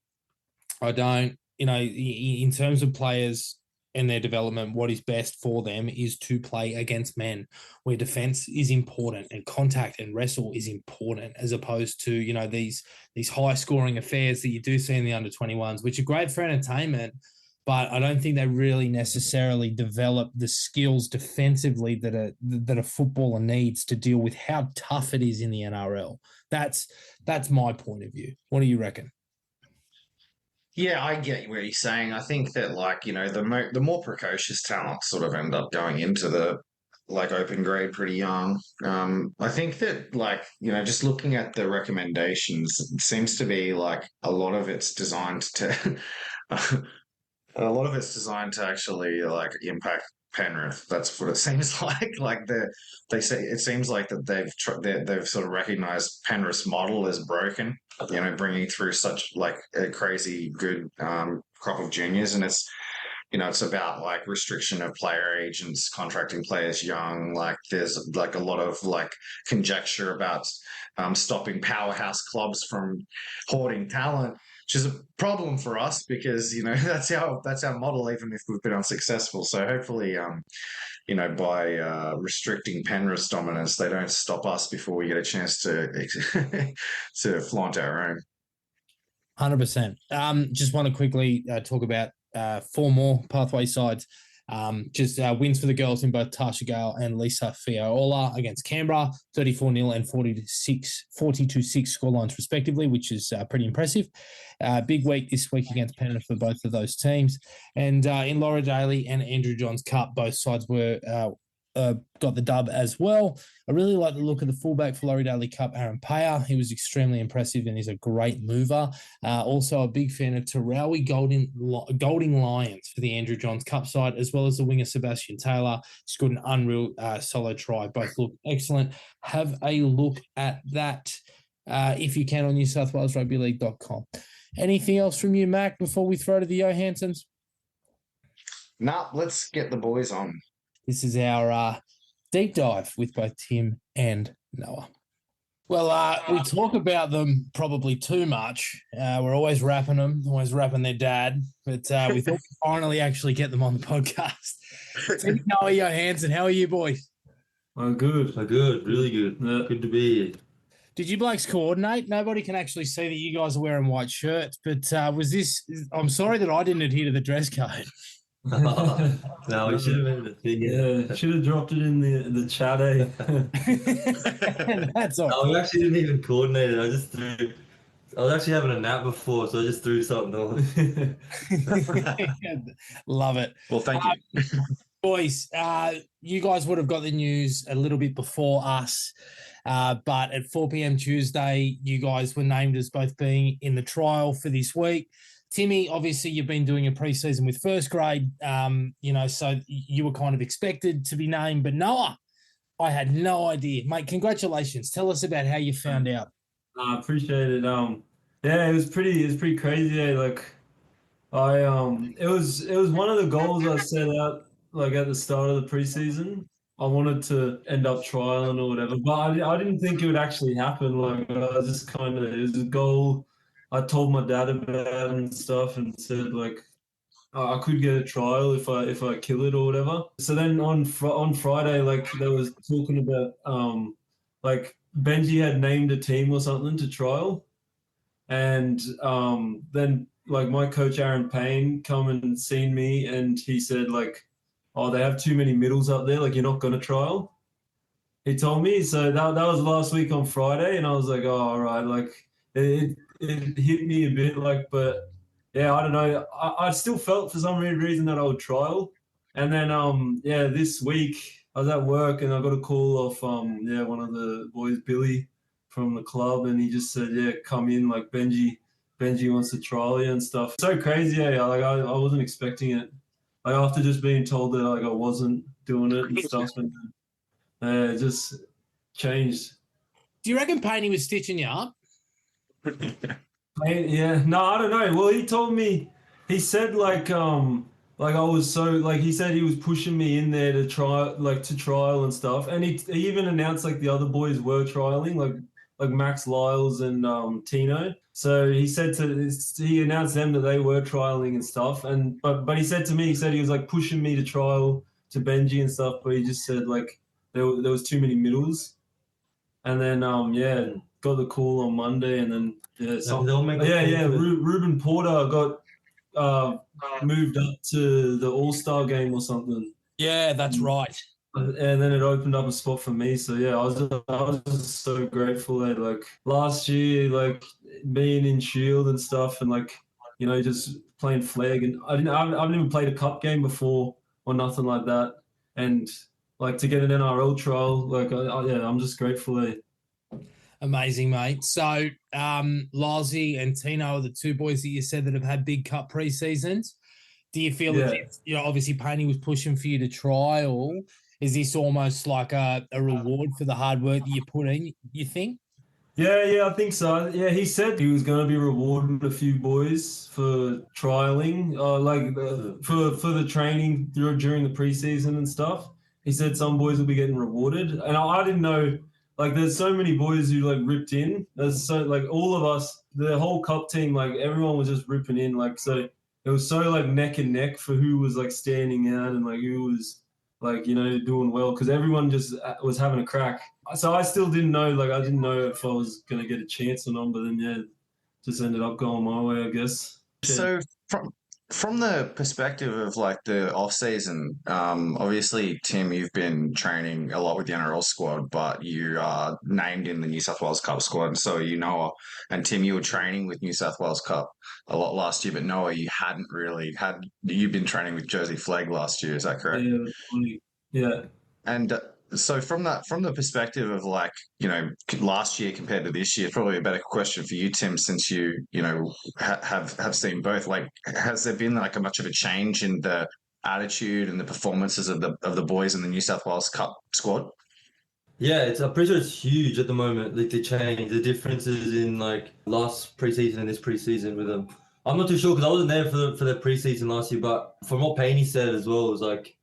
I don't, in terms of players and their development, what is best for them is to play against men, where defense is important and contact and wrestle is important, as opposed to, these high scoring affairs that you do see in the under 21s, which are great for entertainment, but I don't think they really necessarily develop the skills defensively that a footballer needs to deal with how tough it is in the NRL. That's my point of view. What do you reckon? Yeah, I get what you're saying. I think that, the more precocious talents sort of end up going into the open grade pretty young. I think that, just looking at the recommendations, it seems to be a lot of it's designed to a lot of it's designed to actually impact Penrith. That's what it seems like. They say it seems like that they've sort of recognised Penrith's model as broken. Bringing through such a crazy good crop of juniors, and it's about restriction of player agents, contracting players young. There's a lot of conjecture about stopping powerhouse clubs from hoarding talent, which is a problem for us because that's our model, even if we've been unsuccessful. So hopefully, by restricting Penrith's dominance, they don't stop us before we get a chance to to flaunt our own. 100%. Just want to quickly talk about 4 more pathway sides. Wins for the girls in both Tasha Gale and Lisa Fiola against Canberra, 34-0 and 40-6 scorelines respectively, which is pretty impressive. Big week this week against Penrith for both of those teams. And in Laura Daly and Andrew Johns Cup, both sides were got the dub as well. I really like the look of the fullback for Laurie Daly Cup, Aaron Payer. He was extremely impressive and he's a great mover. Also a big fan of Tarawi Golding Lions for the Andrew Johns Cup side, as well as the winger Sebastian Taylor. He's got an unreal solo try. Both look excellent. Have a look at that if you can on NewSouthWalesRugbyLeague.com. Anything else from you, Mac, before we throw to the Johanssens? Nah, let's get the boys on. This is our deep dive with both Tim and Noah. Well, we talk about them probably too much. We're always rapping them, always rapping their dad, but we thought we'd finally actually get them on the podcast. Tim, Noah Johannssen, how are you boys? I'm good, really good. Good to be here. Did you blokes coordinate? Nobody can actually see that you guys are wearing white shirts, but I'm sorry that I didn't adhere to the dress code. No, we should have made it a thing. Yeah, should have dropped it in the chat. That's all. No, we actually didn't even coordinate it. I was actually having a nap before, so I just threw something on. Love it. Well, thank you. Boys, you guys would have got the news a little bit before us, but at 4 p.m. Tuesday, you guys were named as both being in the trial for this week. Timmy, obviously, you've been doing a preseason with first grade, so you were kind of expected to be named. But Noah, I had no idea. Mate, congratulations. Tell us about how you found out. I appreciate it. It was pretty crazy. It was one of the goals I set out at the start of the preseason. I wanted to end up trialing or whatever, but I didn't think it would actually happen. I was just it was a goal. I told my dad about it and stuff, and said I could get a trial if I kill it or whatever. So then on Friday, there was talking about Benji had named a team or something to trial, and then my coach Aaron Payne come and seen me, and he said they have too many middles up there, you're not going to trial. He told me. So that was last week on Friday, and I was like, oh, all right, it hit me a bit, but yeah, I don't know. I still felt for some weird reason that I would trial. And then yeah, this week I was at work and I got a call off yeah, one of the boys, Billy from the club, and he just said, yeah, come in, like Benji wants to trial you and stuff. So crazy, yeah. Like I wasn't expecting it. Like after just being told that like I wasn't doing it and stuff, and it just changed. Do you reckon Painey was stitching you up? Yeah, no, I don't know. Well, he told me, he said like I was so like he said he was pushing me in there to try like to trial and stuff, and he even announced like the other boys were trialing like Max Lyles and Tino. So he said he announced them that they were trialing and stuff, and but he said to me, he said he was like pushing me to trial to Benji and stuff, but he just said like there was too many middles. And then yeah, got the call on Monday, and then yeah, Ruben Porter got moved up to the All-Star game or something. Yeah, that's right. And then it opened up a spot for me. So yeah, I was just so grateful that like last year, like being in Shield and stuff, and like you know just playing flag, and I haven't even played a cup game before or nothing like that, and like to get an NRL trial, like yeah, I'm just grateful. Amazing, mate. So, Lozzie and Tino are the two boys that you said that have had big cup pre-seasons. Do you feel that, you know, obviously Painey was pushing for you to trial? Is this almost like a reward for the hard work that you put in, you think? Yeah, I think so. Yeah, he said he was going to be rewarding a few boys for trialing, for the training during the preseason and stuff. He said some boys will be getting rewarded, and I didn't know. Like, there's so many boys who like ripped in. There's so like all of us, the whole cup team, like everyone was just ripping in. Like, so it was so like neck and neck for who was like standing out and like who was like you know doing well because everyone just was having a crack. So I still didn't know, like I didn't know if I was gonna get a chance or not, but then yeah, just ended up going my way, I guess. So from the perspective of like the off season, obviously Tim, you've been training a lot with the NRL squad, but you are named in the New South Wales Cup squad, and so you Noah and Tim, you were training with New South Wales Cup a lot last year, but Noah, you hadn't really had. You've been training with Jersey Flag last year, is that correct? Yeah. And so from the perspective of like, you know, last year compared to this year, probably a better question for you, Tim, since you know, have seen both. Like, has there been like a much of a change in the attitude and the performances of the boys in the New South Wales Cup squad? Yeah, I'm pretty sure it's huge at the moment. Like the change, the differences in like last preseason and this preseason with them. I'm not too sure because I wasn't there for the preseason last year. But from what Paney said as well, it was like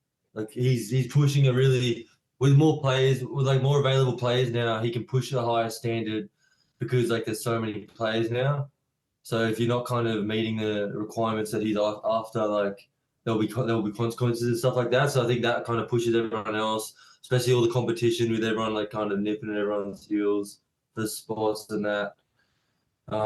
he's pushing it really with more players, with like more available players now. He can push a higher standard because like there's so many players now. So if you're not kind of meeting the requirements that he's after, like there'll be consequences and stuff like that. So I think that kind of pushes everyone else, especially all the competition with everyone like kind of nipping at everyone's heels for spots and that.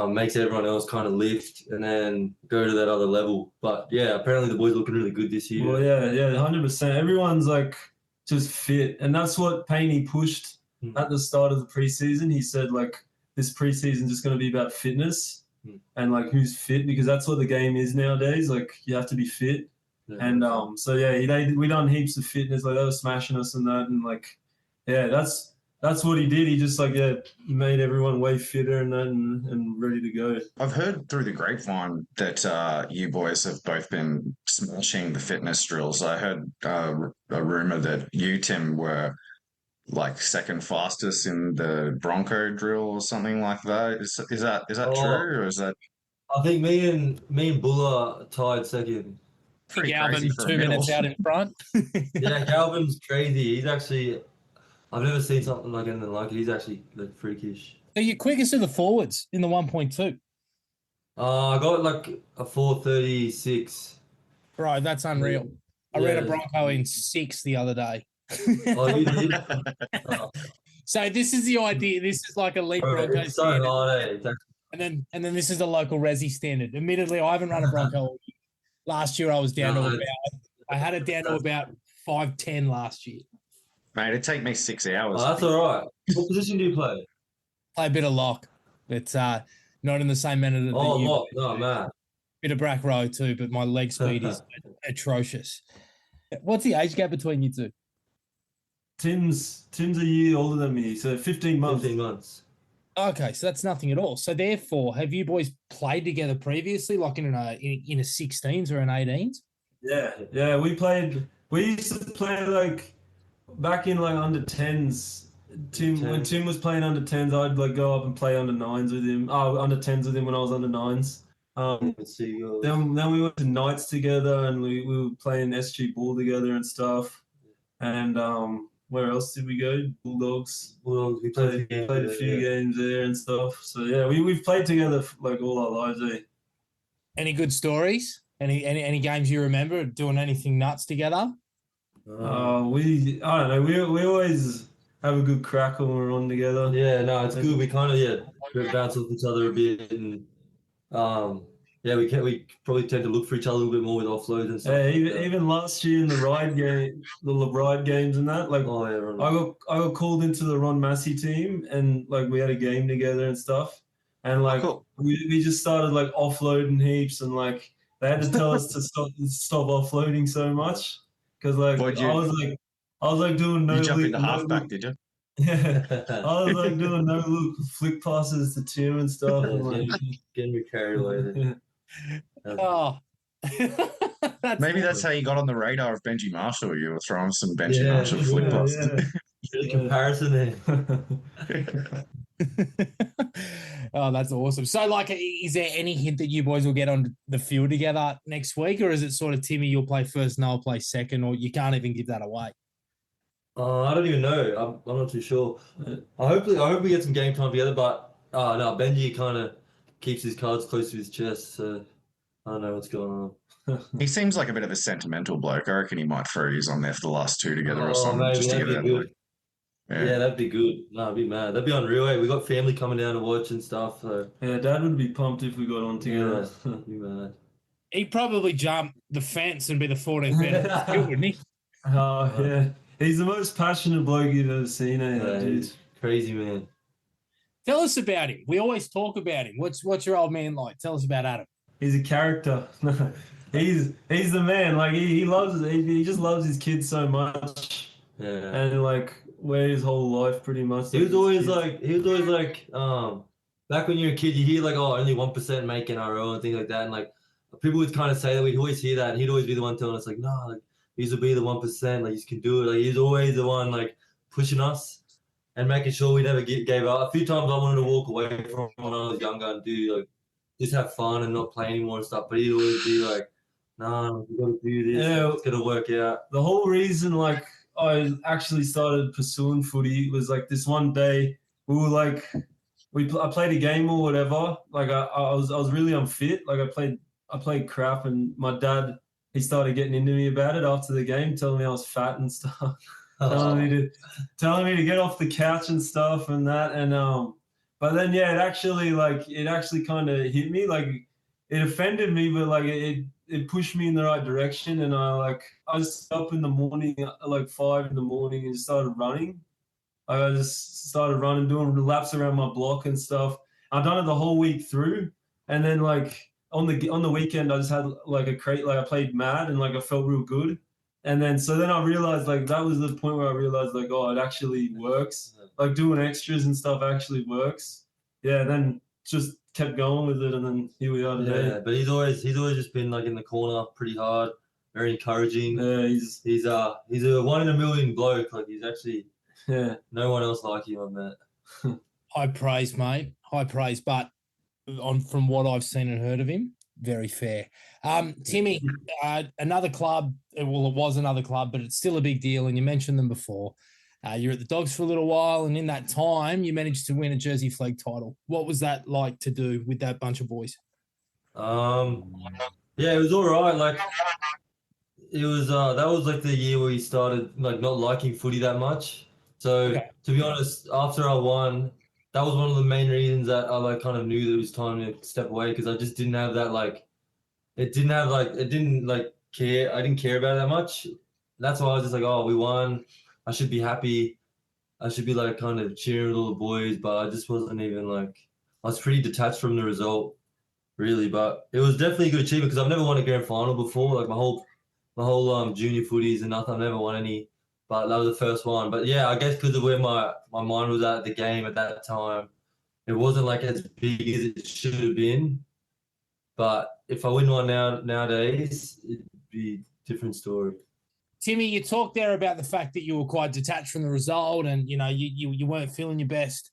Makes everyone else kind of lift and then go to that other level. But yeah, apparently the boys looking really good this year. Well, yeah, 100%. Everyone's like just fit, and that's what Paney pushed at the start of the preseason. He said like this preseason just going to be about fitness and like who's fit because that's what the game is nowadays. Like you have to be fit, and so yeah, we done heaps of fitness. Like they were smashing us and that, and like yeah, that's what he did. He just like made everyone way fitter and that and ready to go. I've heard through the grapevine that you boys have both been smashing the fitness drills. I heard a rumor that you, Tim, were like second fastest in the Bronco drill or something like that. Is that true or is that? I think me and Buller tied second. Pretty Galvin crazy for 2 minutes out in front. Yeah, Galvin's crazy. He's actually, I've never seen something like anything like it. He's actually like freakish. So you're quickest of the forwards in the 1.2. I got like a 4:36. Bro, that's unreal. I ran a Bronco in 6 the other day. Oh, you did? So this is the idea. This is like a league Bronco it's so standard. hard, eh? And then this is a local Resi standard. Admittedly, I haven't run a Bronco. Last year I was down to about. I had it down to about 5:10 last year. Mate, it'd take me 6 hours. Oh, that's all right. What position do you play? Play a bit of lock, but not in the same manner that you. Lock. No, man. bit of back row too, but my leg speed is atrocious. What's the age gap between you two? Tim's a year older than me, so 15 months. 15 months. Okay, so that's nothing at all. So therefore, have you boys played together previously, like in a 16s or an 18s? Yeah. We used to play like back in like under 10s. When Tim was playing under 10s, I'd like go up and play under 9s with him. Oh, under 10s with him when I was under 9s. Then we went to nights together, and we were playing SG ball together and stuff. And where else did we go? Bulldogs. We played a few games there and stuff. So yeah, we've played together like all our lives. Any good stories? Any games you remember doing anything nuts together? I don't know. We always have a good crack when we're on together. Yeah, no, it's good. We kind of we bounce off each other a bit, and we probably tend to look for each other a little bit more with offloads and stuff. Yeah, even last year in the ride games and that, like I got called into the Ron Massey team, and like we had a game together and stuff, and like we just started like offloading heaps, and like they had to tell us to stop offloading so much because like I was like doing no. You jump into halfback, did you? Yeah, I was like doing no look flick passes to Tim and stuff. Yeah, and, like, getting me carried away there. Oh, Maybe that's how you got on the radar of Benji Marshall. You were throwing some Benji Marshall flick passes. Yeah. Comparison there. Oh, that's awesome. So, like, is there any hint that you boys will get on the field together next week, or is it sort of Timmy, you'll play first and I'll play second, or you can't even give that away? I don't even know. I'm not too sure. I hope we get some game time together, but no, Benji kind of keeps his cards close to his chest, so I don't know what's going on. He seems like a bit of a sentimental bloke. I reckon he might throw his on there for the last two together or something. Maybe, just to that'd get be it good. Yeah, that'd be good. No, I'd be mad. That'd be unreal. We got family coming down to watch and stuff. So. Yeah, Dad would be pumped if we got on together. Yeah, be mad. He'd probably jump the fence and be the 14th man, wouldn't he? Oh, yeah. He's the most passionate bloke you've ever seen, dude. Crazy man. Tell us about him. We always talk about him. What's your old man like? Tell us about Adam. He's a character. he's the man. Like he just loves his kids so much. Yeah. And like where his whole life pretty much. He was always like back when you're a kid, you hear like, oh, only 1% make NRL and things like that, and like people would kind of say that. We'd always hear that, and he'd always be the one telling us like, no, like he used to be the 1%, like you can do it. Like he's always the one like pushing us and making sure we never gave up. A few times I wanted to walk away from when I was younger and do like just have fun and not play anymore and stuff, but he'd always be like, no, you gotta do this. Yeah, it's gonna work out. The whole reason like I actually started pursuing footy was like this one day we were like I played a game or whatever. Like I was really unfit. Like I played crap, and my dad, he started getting into me about it after the game, telling me I was fat and stuff, telling me to get off the couch and stuff and that. And but then yeah, it actually kind of hit me. Like it offended me, but like it pushed me in the right direction. And I was up in the morning at like 5 in the morning and started running. I just started running, doing laps around my block and stuff. I've done it the whole week through, and then like on the weekend I just had like a crate, like I played mad and like I felt real good. And then I realized like that was the point where I realized like, oh, it actually works. Like doing extras and stuff actually works. Yeah, then just kept going with it, and then here we are today. Yeah, but he's always just been like in the corner pretty hard, very encouraging. Yeah, he's a 1 in a million bloke. Like he's actually no one else like him, I bet. High praise, mate. High praise, but from what I've seen and heard of him, very fair. Timmy, another club. Well, it was another club, but it's still a big deal, and you mentioned them before. You're at the Dogs for a little while, and in that time, you managed to win a Jersey Flag title. What was that like to do with that bunch of boys? Yeah, it was all right. Like it was. That was like the year where he started like not liking footy that much. So to be honest, after I won, that was one of the main reasons that I like kind of knew that it was time to step away, because I just didn't have that like. I didn't care. I didn't care about it that much. That's why I was just like, oh, we won. I should be happy. I should be like kind of cheering with all the boys, but I just wasn't even like. I was pretty detached from the result, really. But it was definitely a good achievement because I've never won a grand final before. Like my whole junior footies and nothing, I've never won any. But that was the first one. But yeah, I guess because of where my mind was at the game at that time, it wasn't like as big as it should have been. But if I win one nowadays, it'd be a different story. Timmy, you talked there about the fact that you were quite detached from the result and, you weren't feeling your best.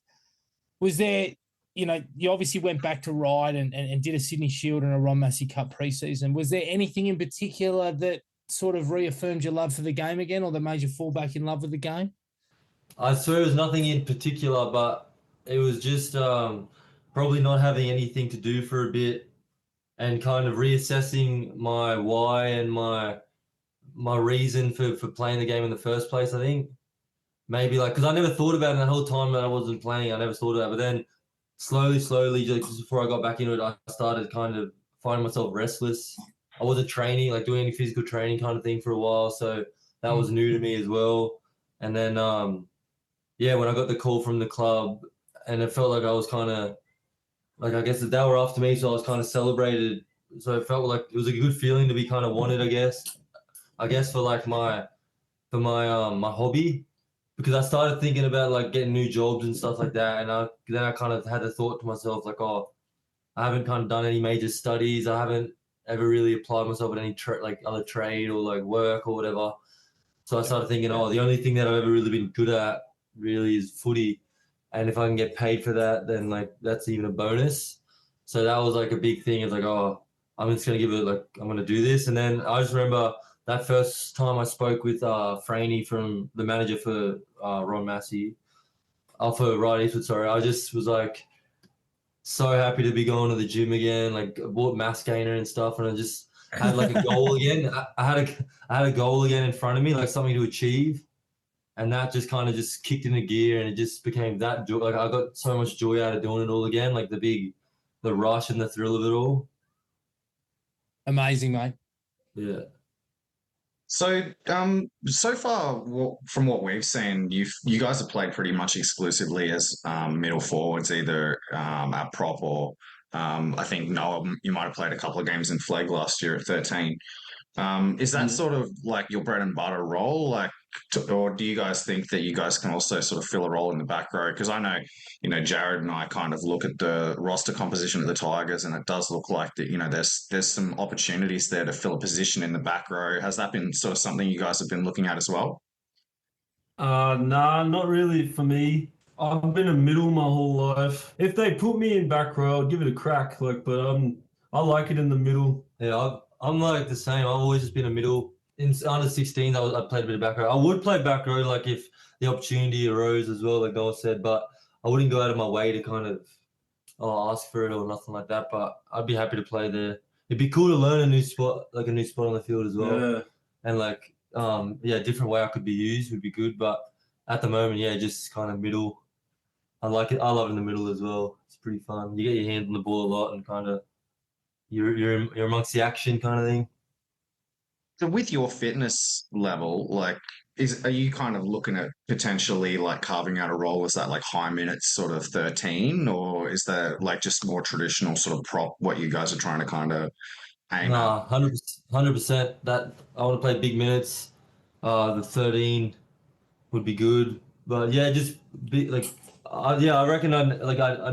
Was there, you obviously went back to ride and did a Sydney Shield and a Ron Massey Cup preseason. Was there anything in particular that sort of reaffirmed your love for the game again or that made you fall back in love with the game? I swear it was nothing in particular, but it was just probably not having anything to do for a bit and kind of reassessing my why and my reason for playing the game in the first place. I think maybe because I never thought about it that whole time that I wasn't playing. I never thought of that. But then slowly, just before I got back into it, I started kind of finding myself restless. I wasn't training, like doing any physical training kind of thing for a while. So that was new to me as well. And then, when I got the call from the club and it felt like I was kind of I guess they were after me. So I was kind of celebrated. So it felt like it was a good feeling to be kind of wanted, I guess for my hobby, because I started thinking about getting new jobs and stuff like that. And then I kind of had the thought to myself, I haven't kind of done any major studies. I haven't ever really applied myself at any other trade or work or whatever. So I started thinking, the only thing that I've ever really been good at really is footy. And if I can get paid for that, then that's even a bonus. So that was a big thing. It's I'm just going to give it, I'm going to do this. And then I just remember that first time I spoke with Franey, from the manager for Ron Massey, for Ryan Eastwood, sorry, I just was so happy to be going to the gym again. I bought mass gainer and stuff, and I just had a goal again. I had a goal again in front of me, something to achieve, and that just kind of just kicked into gear, and it just became that joy. I got so much joy out of doing it all again, the rush and the thrill of it all. Amazing, mate. Yeah. So, so far, from what we've seen, you guys have played pretty much exclusively as middle forwards, either at prop or I think Noah, you might have played a couple of games in Flegg last year at 13. Is that sort of your bread and butter role, or do you guys think that you guys can also sort of fill a role in the back row? Because I know, Jared and I kind of look at the roster composition of the Tigers, and it does look like that, there's some opportunities there to fill a position in the back row. Has that been sort of something you guys have been looking at as well? Nah, not really for me. I've been a middle my whole life. If they put me in back row, I'd give it a crack. But I like it in the middle. Yeah, I'm the same. I've always just been a middle. In under 16, I played a bit of back row. I would play back row if the opportunity arose as well, like Noah said, but I wouldn't go out of my way to kind of ask for it or nothing like that. But I'd be happy to play there. It'd be cool to learn a new spot on the field as well. Yeah. And different way I could be used would be good. But at the moment, just kind of middle. I like it. I love it in the middle as well. It's pretty fun. You get your hands on the ball a lot and kind of you're amongst the action kind of thing. So with your fitness level, are you kind of looking at potentially carving out a role as that high minutes sort of 13, or is that just more traditional sort of prop what you guys are trying to kind of aim at? 100%. That I want to play big minutes. The 13 would be good, but just be I reckon I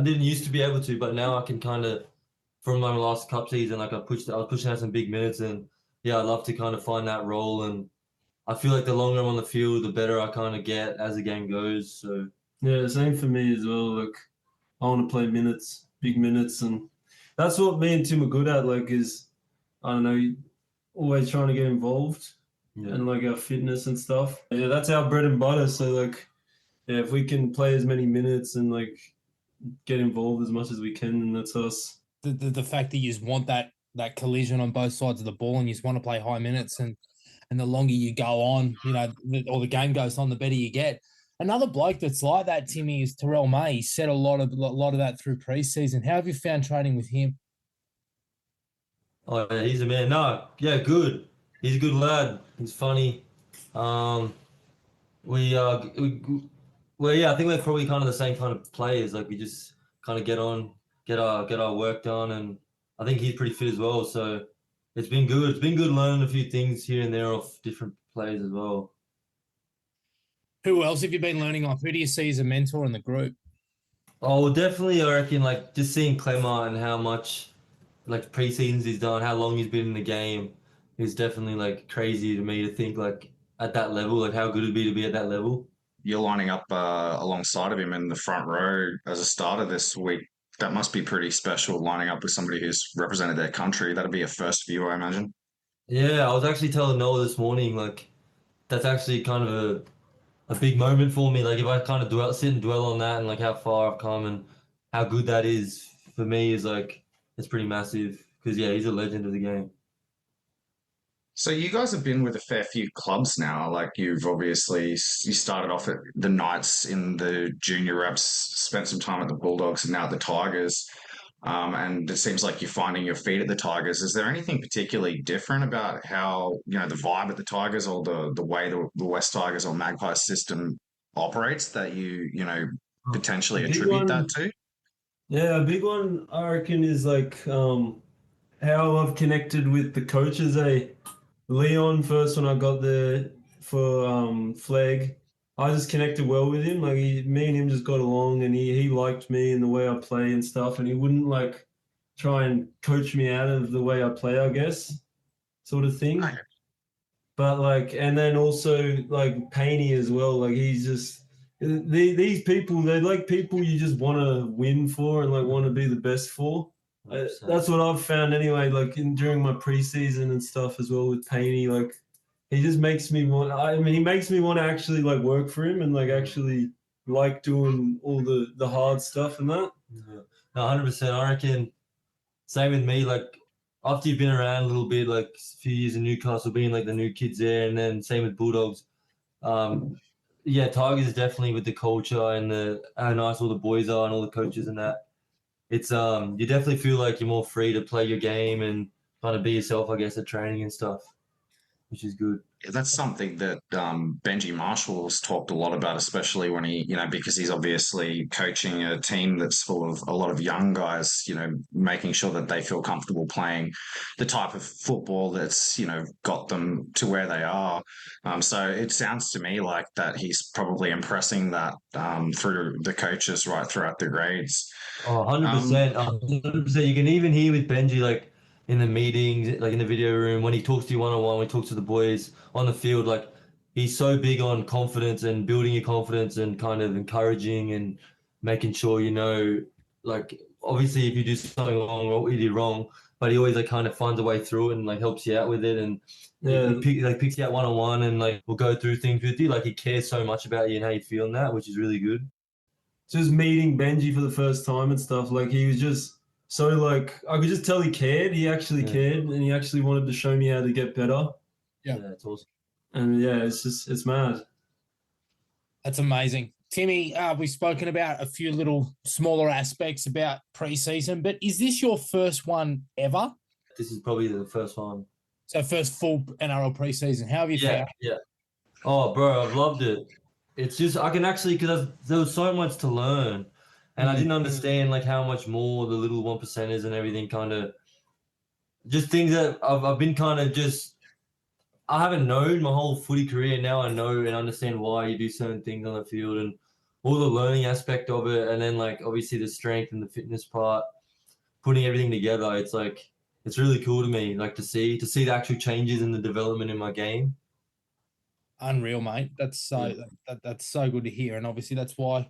didn't used to be able to, but now I can kind of, from my last cup season, I was pushing out some big minutes, and I'd love to kind of find that role. And I feel like the longer I'm on the field, the better I kind of get as the game goes. So yeah, same for me as well. I want to play minutes, big minutes, and that's what me and Tim are good at. Is I don't know, always trying to get involved and our fitness and stuff. Yeah, that's our bread and butter. So if we can play as many minutes and get involved as much as we can, then that's us. The fact that you just want that collision on both sides of the ball, and you just want to play high minutes, and the longer you go on, or the game goes on, the better you get. Another bloke that's like that, Timmy, is Terrell May. He said a lot of that through preseason. How have you found training with him? Oh yeah, he's a man. No, yeah, good. He's a good lad. He's funny. I think we're probably kind of the same kind of players. We just kind of get on, get our work done, and I think he's pretty fit as well. So it's been good. It's been good learning a few things here and there off different players as well. Who else have you been learning off? Who do you see as a mentor in the group? Oh, well, definitely, I reckon, like, just seeing Clemmer and how much, like, pre-seasons he's done, how long he's been in the game is definitely, like, crazy to me to think, like, at that level, like, how good it'd be to be at that level. You're lining up alongside of him in the front row as a starter this week. That must be pretty special, lining up with somebody who's represented their country. That'd be a first for you, I imagine. Yeah, I was actually telling Noah this morning, like, that's actually kind of a big moment for me. Like, if I kind of sit and dwell on that and, like, how far I've come and how good that is for me is, like, it's pretty massive. Because, yeah, he's a legend of the game. So you guys have been with a fair few clubs now. Like you've obviously you started off at the Knights in the junior reps, spent some time at the Bulldogs, and now at the Tigers. And it seems like you're finding your feet at the Tigers. Is there anything particularly different about how the vibe at the Tigers or the way the West Tigers or Magpies system operates that you potentially A big attribute that one- to? Yeah, a big one I reckon is like how I've connected with the coaches. Leon first when I got there for Flag, I just connected well with him. Like me and him just got along, and he liked me and the way I play and stuff. And he wouldn't like try and coach me out of the way I play, I guess, sort of thing. Okay. But like, and then also like Paney as well. Like he's just these people. They're like people you just want to win for and like want to be the best for. 100%. That's what I've found anyway. Like during my preseason and stuff as well with Paney, like he just makes me want. I mean, he makes me want to actually like work for him and like actually like doing all the hard stuff and that. Yeah. No, 100%. I reckon same with me. Like after you've been around a little bit, like a few years in Newcastle, being like the new kids there, and then same with Bulldogs. Yeah, Tigers is definitely with the culture and how nice all the boys are and all the coaches and that. It's you definitely feel like you're more free to play your game and kind of be yourself, I guess, at training and stuff, which is good. Yeah, that's something that Benji Marshall's talked a lot about, especially when because he's obviously coaching a team that's full of a lot of young guys, making sure that they feel comfortable playing the type of football that's, got them to where they are. So it sounds to me like that he's probably impressing that through the coaches right throughout the grades. Oh, 100%. 100%. You can even hear with Benji, like, in the meetings, like in the video room, when he talks to you one-on-one, when he talks to the boys on the field, like he's so big on confidence and building your confidence and kind of encouraging and making sure like obviously if you do something wrong or you did wrong, but he always like kind of finds a way through it and like helps you out with it and picks you out one-on-one and like will go through things with you. Like he cares so much about you and how you feel in that, which is really good. Just meeting Benji for the first time and stuff, like he was just so like I could just tell he cared. He actually cared, and he actually wanted to show me how to get better. Yeah, it's awesome. And yeah, it's mad. That's amazing. Timmy, we've spoken about a few little smaller aspects about preseason, but is this your first one ever? This is probably the first one. So first full NRL preseason. How have you found it? Yeah. Oh, bro, I've loved it. It's just I can actually because there was so much to learn, and I didn't understand like how much more the little 1%ers and everything kind of just things that I've been kind of just I haven't known my whole footy career. Now I know and understand why you do certain things on the field and all the learning aspect of it, and then like obviously the strength and the fitness part, putting everything together. It's like it's really cool to me, like to see the actual changes in the development in my game. Unreal, mate. That's so that's so good to hear, and obviously that's why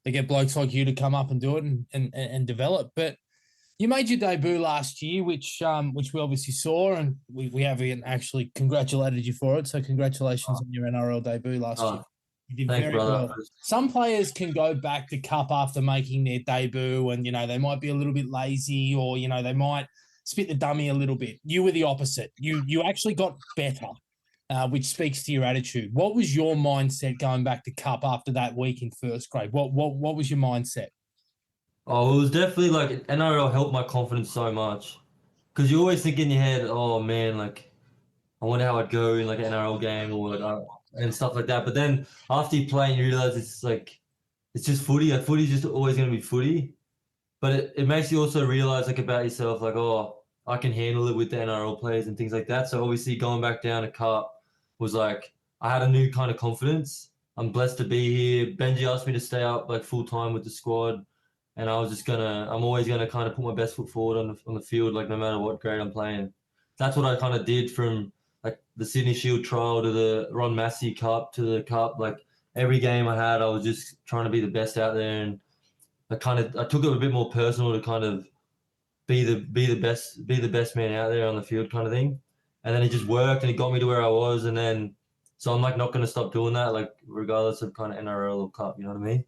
they get blokes like you to come up and do it and develop. But you made your debut last year, which we obviously saw, and we haven't actually congratulated you for it. So congratulations on your NRL debut last year. You did Thanks, very brother. well. Some players can go back to cup after making their debut, and they might be a little bit lazy, or they might spit the dummy a little bit. You were the opposite. You actually got better. Which speaks to your attitude. What was your mindset going back to cup after that week in first grade? What was your mindset? Oh, it was definitely like NRL helped my confidence so much because you always think in your head, oh man, like I wonder how I'd go in like an NRL game or like and stuff like that. But then after you play and you realize it's just footy. Like footy's just always going to be footy. but it makes you also realize like about yourself, like, oh, I can handle it with the NRL players and things like that. So obviously going back down to Cup was like I had a new kind of confidence. I'm blessed to be here. Benji asked me to stay up like full time with the squad, and I'm always gonna kind of put my best foot forward on the field, like no matter what grade I'm playing. That's what I kind of did from like the Sydney Shield trial to the Ron Massey Cup to the Cup. Like every game I had, I was just trying to be the best out there, and I took it a bit more personal to kind of be the best man out there on the field kind of thing. And then it just worked and it got me to where I was. And then so I'm like not gonna stop doing that, like regardless of kind of NRL or Cup, you know what I mean?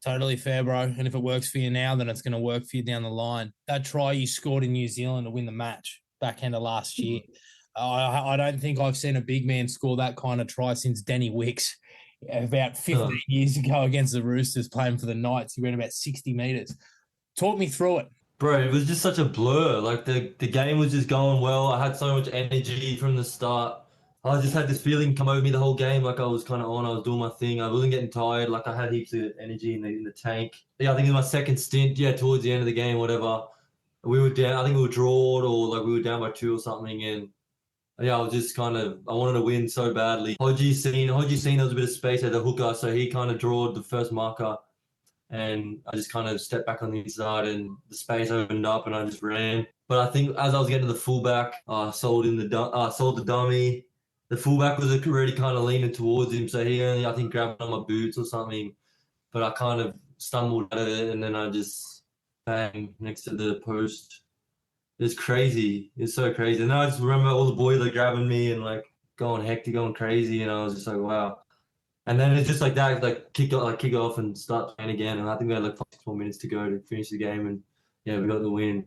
Totally fair, bro. And if it works for you now, then it's going to work for you down the line. That try you scored in New Zealand to win the match back end of last year. I don't think I've seen a big man score that kind of try since Denny Wicks about 15 years ago against the Roosters playing for the Knights. He ran about 60 meters. Talk me through it. Bro, it was just such a blur. Like the game was just going well. I had so much energy from the start. I just had this feeling come over me the whole game. Like I was kind of on. I was doing my thing. I wasn't getting tired. Like I had heaps of energy in the tank. Yeah, I think in my second stint, towards the end of the game, whatever, we were down. I think we were drawn or like we were down by 2 or something. And yeah, I was just kind of, I wanted to win so badly. Hodgie seen there was a bit of space at the hooker, so he kind of drawed the first marker. And I just kind of stepped back on the inside and the space opened up and I just ran. But I think as I was getting to the fullback, I sold the dummy. The fullback was already kind of leaning towards him, so he only, I think, grabbed on my boots or something. But I kind of stumbled out of it, and then I just bang next to the post. It's crazy. It's so crazy. And then I just remember all the boys like grabbing me and like going hectic, going crazy, and I was just like, wow. And then it's just like that, like kick off and start playing again. And I think we had like 5 more minutes to go to finish the game, and yeah, we got the win.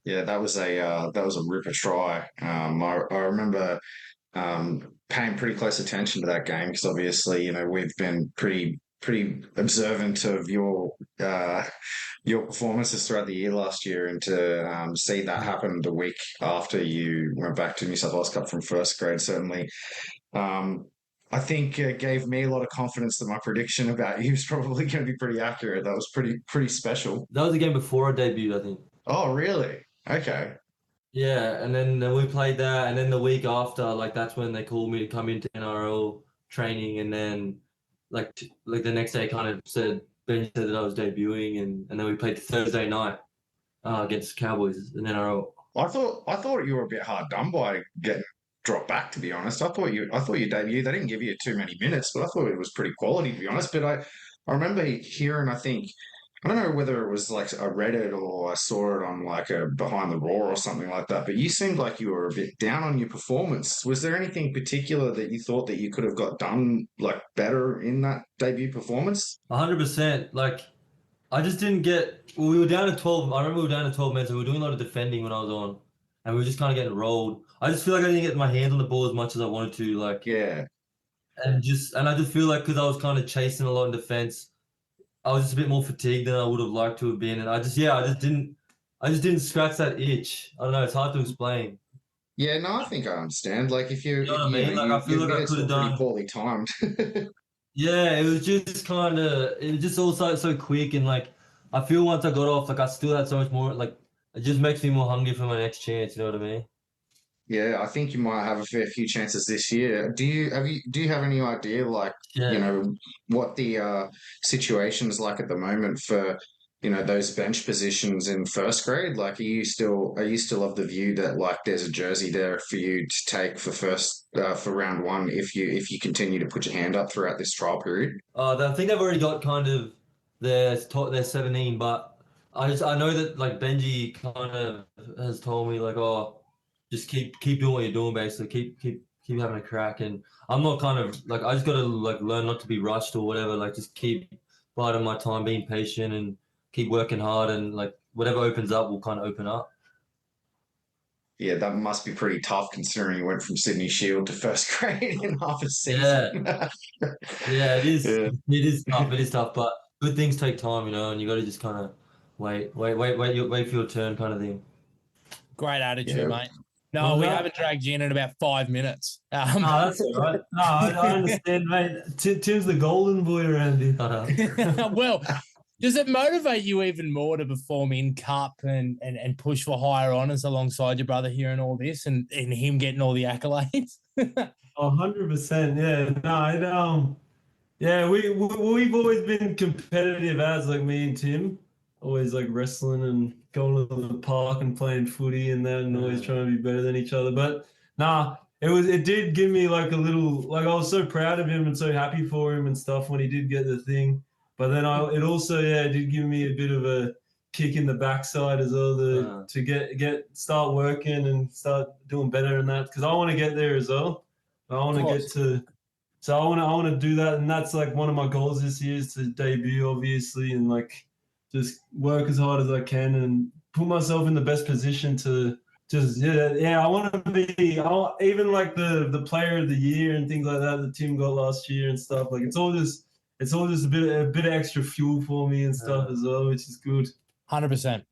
Yeah, that was a ripper try. I remember paying pretty close attention to that game because obviously, we've been pretty observant of your performances throughout the year last year, and to see that happen the week after you went back to New South Wales Cup from first grade certainly. I think gave me a lot of confidence that my prediction about you was probably going to be pretty accurate. That was pretty special. That was the game before I debuted, I think. Oh, really? Okay. Yeah, and then we played that, and then the week after, like that's when they called me to come into NRL training, and then like the next day, kind of Benji said that I was debuting, and then we played Thursday night against Cowboys in NRL. I thought you were a bit hard done by getting dropped back. To be honest, I thought you debuted. They didn't give you too many minutes, but I thought it was pretty quality. To be honest, but I remember hearing, I don't know whether it was like I read it or I saw it on like a Behind the Roar or something like that, but you seemed like you were a bit down on your performance. Was there anything particular that you thought that you could have got done like better in that debut performance? 100%. Like I just didn't get. Well, we were down to 12. I remember we were down to 12 men, so we were doing a lot of defending when I was on, and we were just kind of getting rolled. I just feel like I didn't get my hands on the ball as much as I wanted to. Like Yeah. And I just feel like because I was kind of chasing a lot in defense, I was just a bit more fatigued than I would have liked to have been, and I just didn't scratch that itch. I don't know. It's hard to explain. Yeah, no, I think I understand. Like if You know what I mean? Like I feel like I could have done. Poorly timed. Yeah, it was just all so quick, and like I feel once I got off, like I still had so much more. Like it just makes me more hungry for my next chance. You know what I mean? Yeah, I think you might have a fair few chances this year. Do you have any idea, like, what the situation's like at the moment for, those bench positions in first grade? Like, are you still of the view that like there's a jersey there for you to take for round one if you continue to put your hand up throughout this trial period? I think they've already got kind of their 17, but I know that like Benji kind of has told me like, oh, just keep doing what you're doing, basically. Keep having a crack, and I'm not kind of like I just got to like learn not to be rushed or whatever. Like just keep biding my time, being patient, and keep working hard, and like whatever opens up will kind of open up. Yeah, that must be pretty tough considering you went from Sydney Shield to first grade in half a season. Yeah, it is. Yeah. It is tough. It is tough, but good things take time, and you got to just kind of wait for your turn, kind of thing. Great attitude, mate. No, we haven't dragged you in about 5 minutes. No, that's all right. No, I understand, mate. Tim's the golden boy around here. Well, Does it motivate you even more to perform in cup and push for higher honours alongside your brother here and all this and him getting all the accolades? 100%. Yeah. No, yeah, we've always been competitive as like me and Tim, always like wrestling and going to the park and playing footy and that, and always trying to be better than each other. But it did give me like a little, like I was so proud of him and so happy for him and stuff when he did get the thing. But then it also did give me a bit of a kick in the backside as well to start working and start doing better in that, because I want to get there as well. I want to get to. So I want to do that, and that's like one of my goals this year is to debut, obviously, and like just work as hard as I can and put myself in the best position to just I want to be even like the player of the year and things like that the team got last year and stuff. Like it's all just a bit of extra fuel for me and stuff as well, which is good. 100%.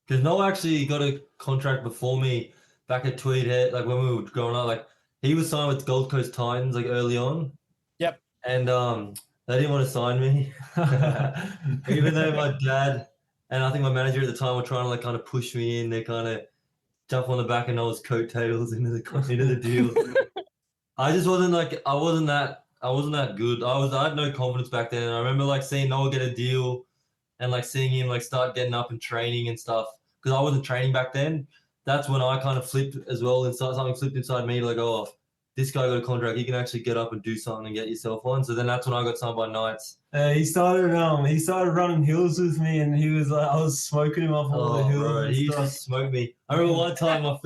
Because Noah actually got a contract before me back at Tweedhead, like when we were growing up, like. He was signed with Gold Coast Titans like early on. Yep. And they didn't want to sign me. Even though my dad and I think my manager at the time were trying to like kind of push me in. They kind of jump on the back of Noah's coattails into the deal. I just wasn't like I wasn't that good. I had no confidence back then. And I remember like seeing Noah get a deal and like seeing him like start getting up and training and stuff. Because I wasn't training back then. That's when I kind of flipped as well, and something flipped inside me, like, oh, this guy got a contract. He can actually get up and do something and get yourself on. So then that's when I got signed by Knights. He started running hills with me, and he was like, I was smoking him off all the hills. Bro, he used to smoke me. I remember one time my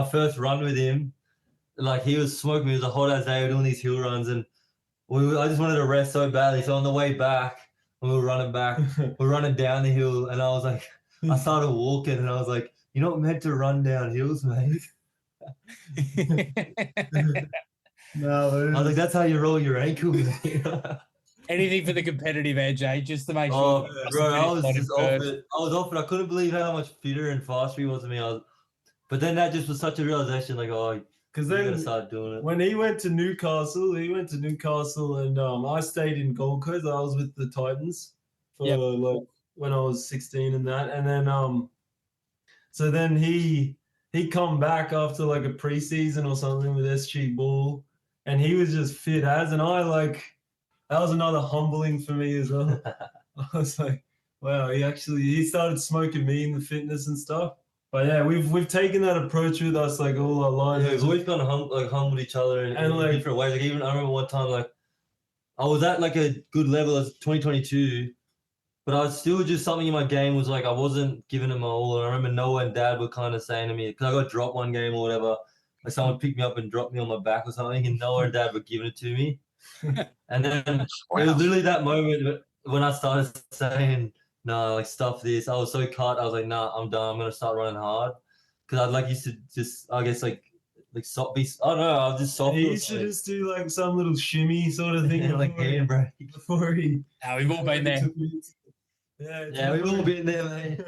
first run with him, like he was smoking me. It was a hot ass day. We were doing these hill runs, and I just wanted to rest so badly. So on the way back, when we were running back, we're running down the hill, and I was like, I started walking, and I was like, you're not meant to run down hills, mate. No, I was like, that's how you roll your ankle, mate. Anything for the competitive edge, just to make sure. sure. Bro, I was just off it. I was off it. I couldn't believe how much fitter and faster he was than me. But then that just was such a realization, like, because then gotta start doing it. When he went to Newcastle, and I stayed in Gold Coast. I was with the Titans for like when I was 16 and that, and then so then he come back after like a preseason or something with SG Ball, and he was just fit as, and that was another humbling for me as well. I was like, wow, he started smoking me in the fitness and stuff. But yeah, we've taken that approach with us like all our lives. Yeah, we've always kind of humbled each other in like different ways. Like even I remember one time like I was at like a good level as 2022. But I was still just something in my game was like I wasn't giving it my all. And I remember Noah and Dad were kind of saying to me, because I got dropped one game or whatever, like someone picked me up and dropped me on my back or something, and Noah and Dad were giving it to me. And then it was literally that moment when I started saying, no, like stuff this. I was so cut. I was like, nah, I'm done. I'm gonna start running hard. Because I'd like used to just, I guess like soft be. I don't know. I was just soft. He used to just do like some little shimmy sort of thing, like handbrake before he. We've all been there. Yeah, we've all been there, mate.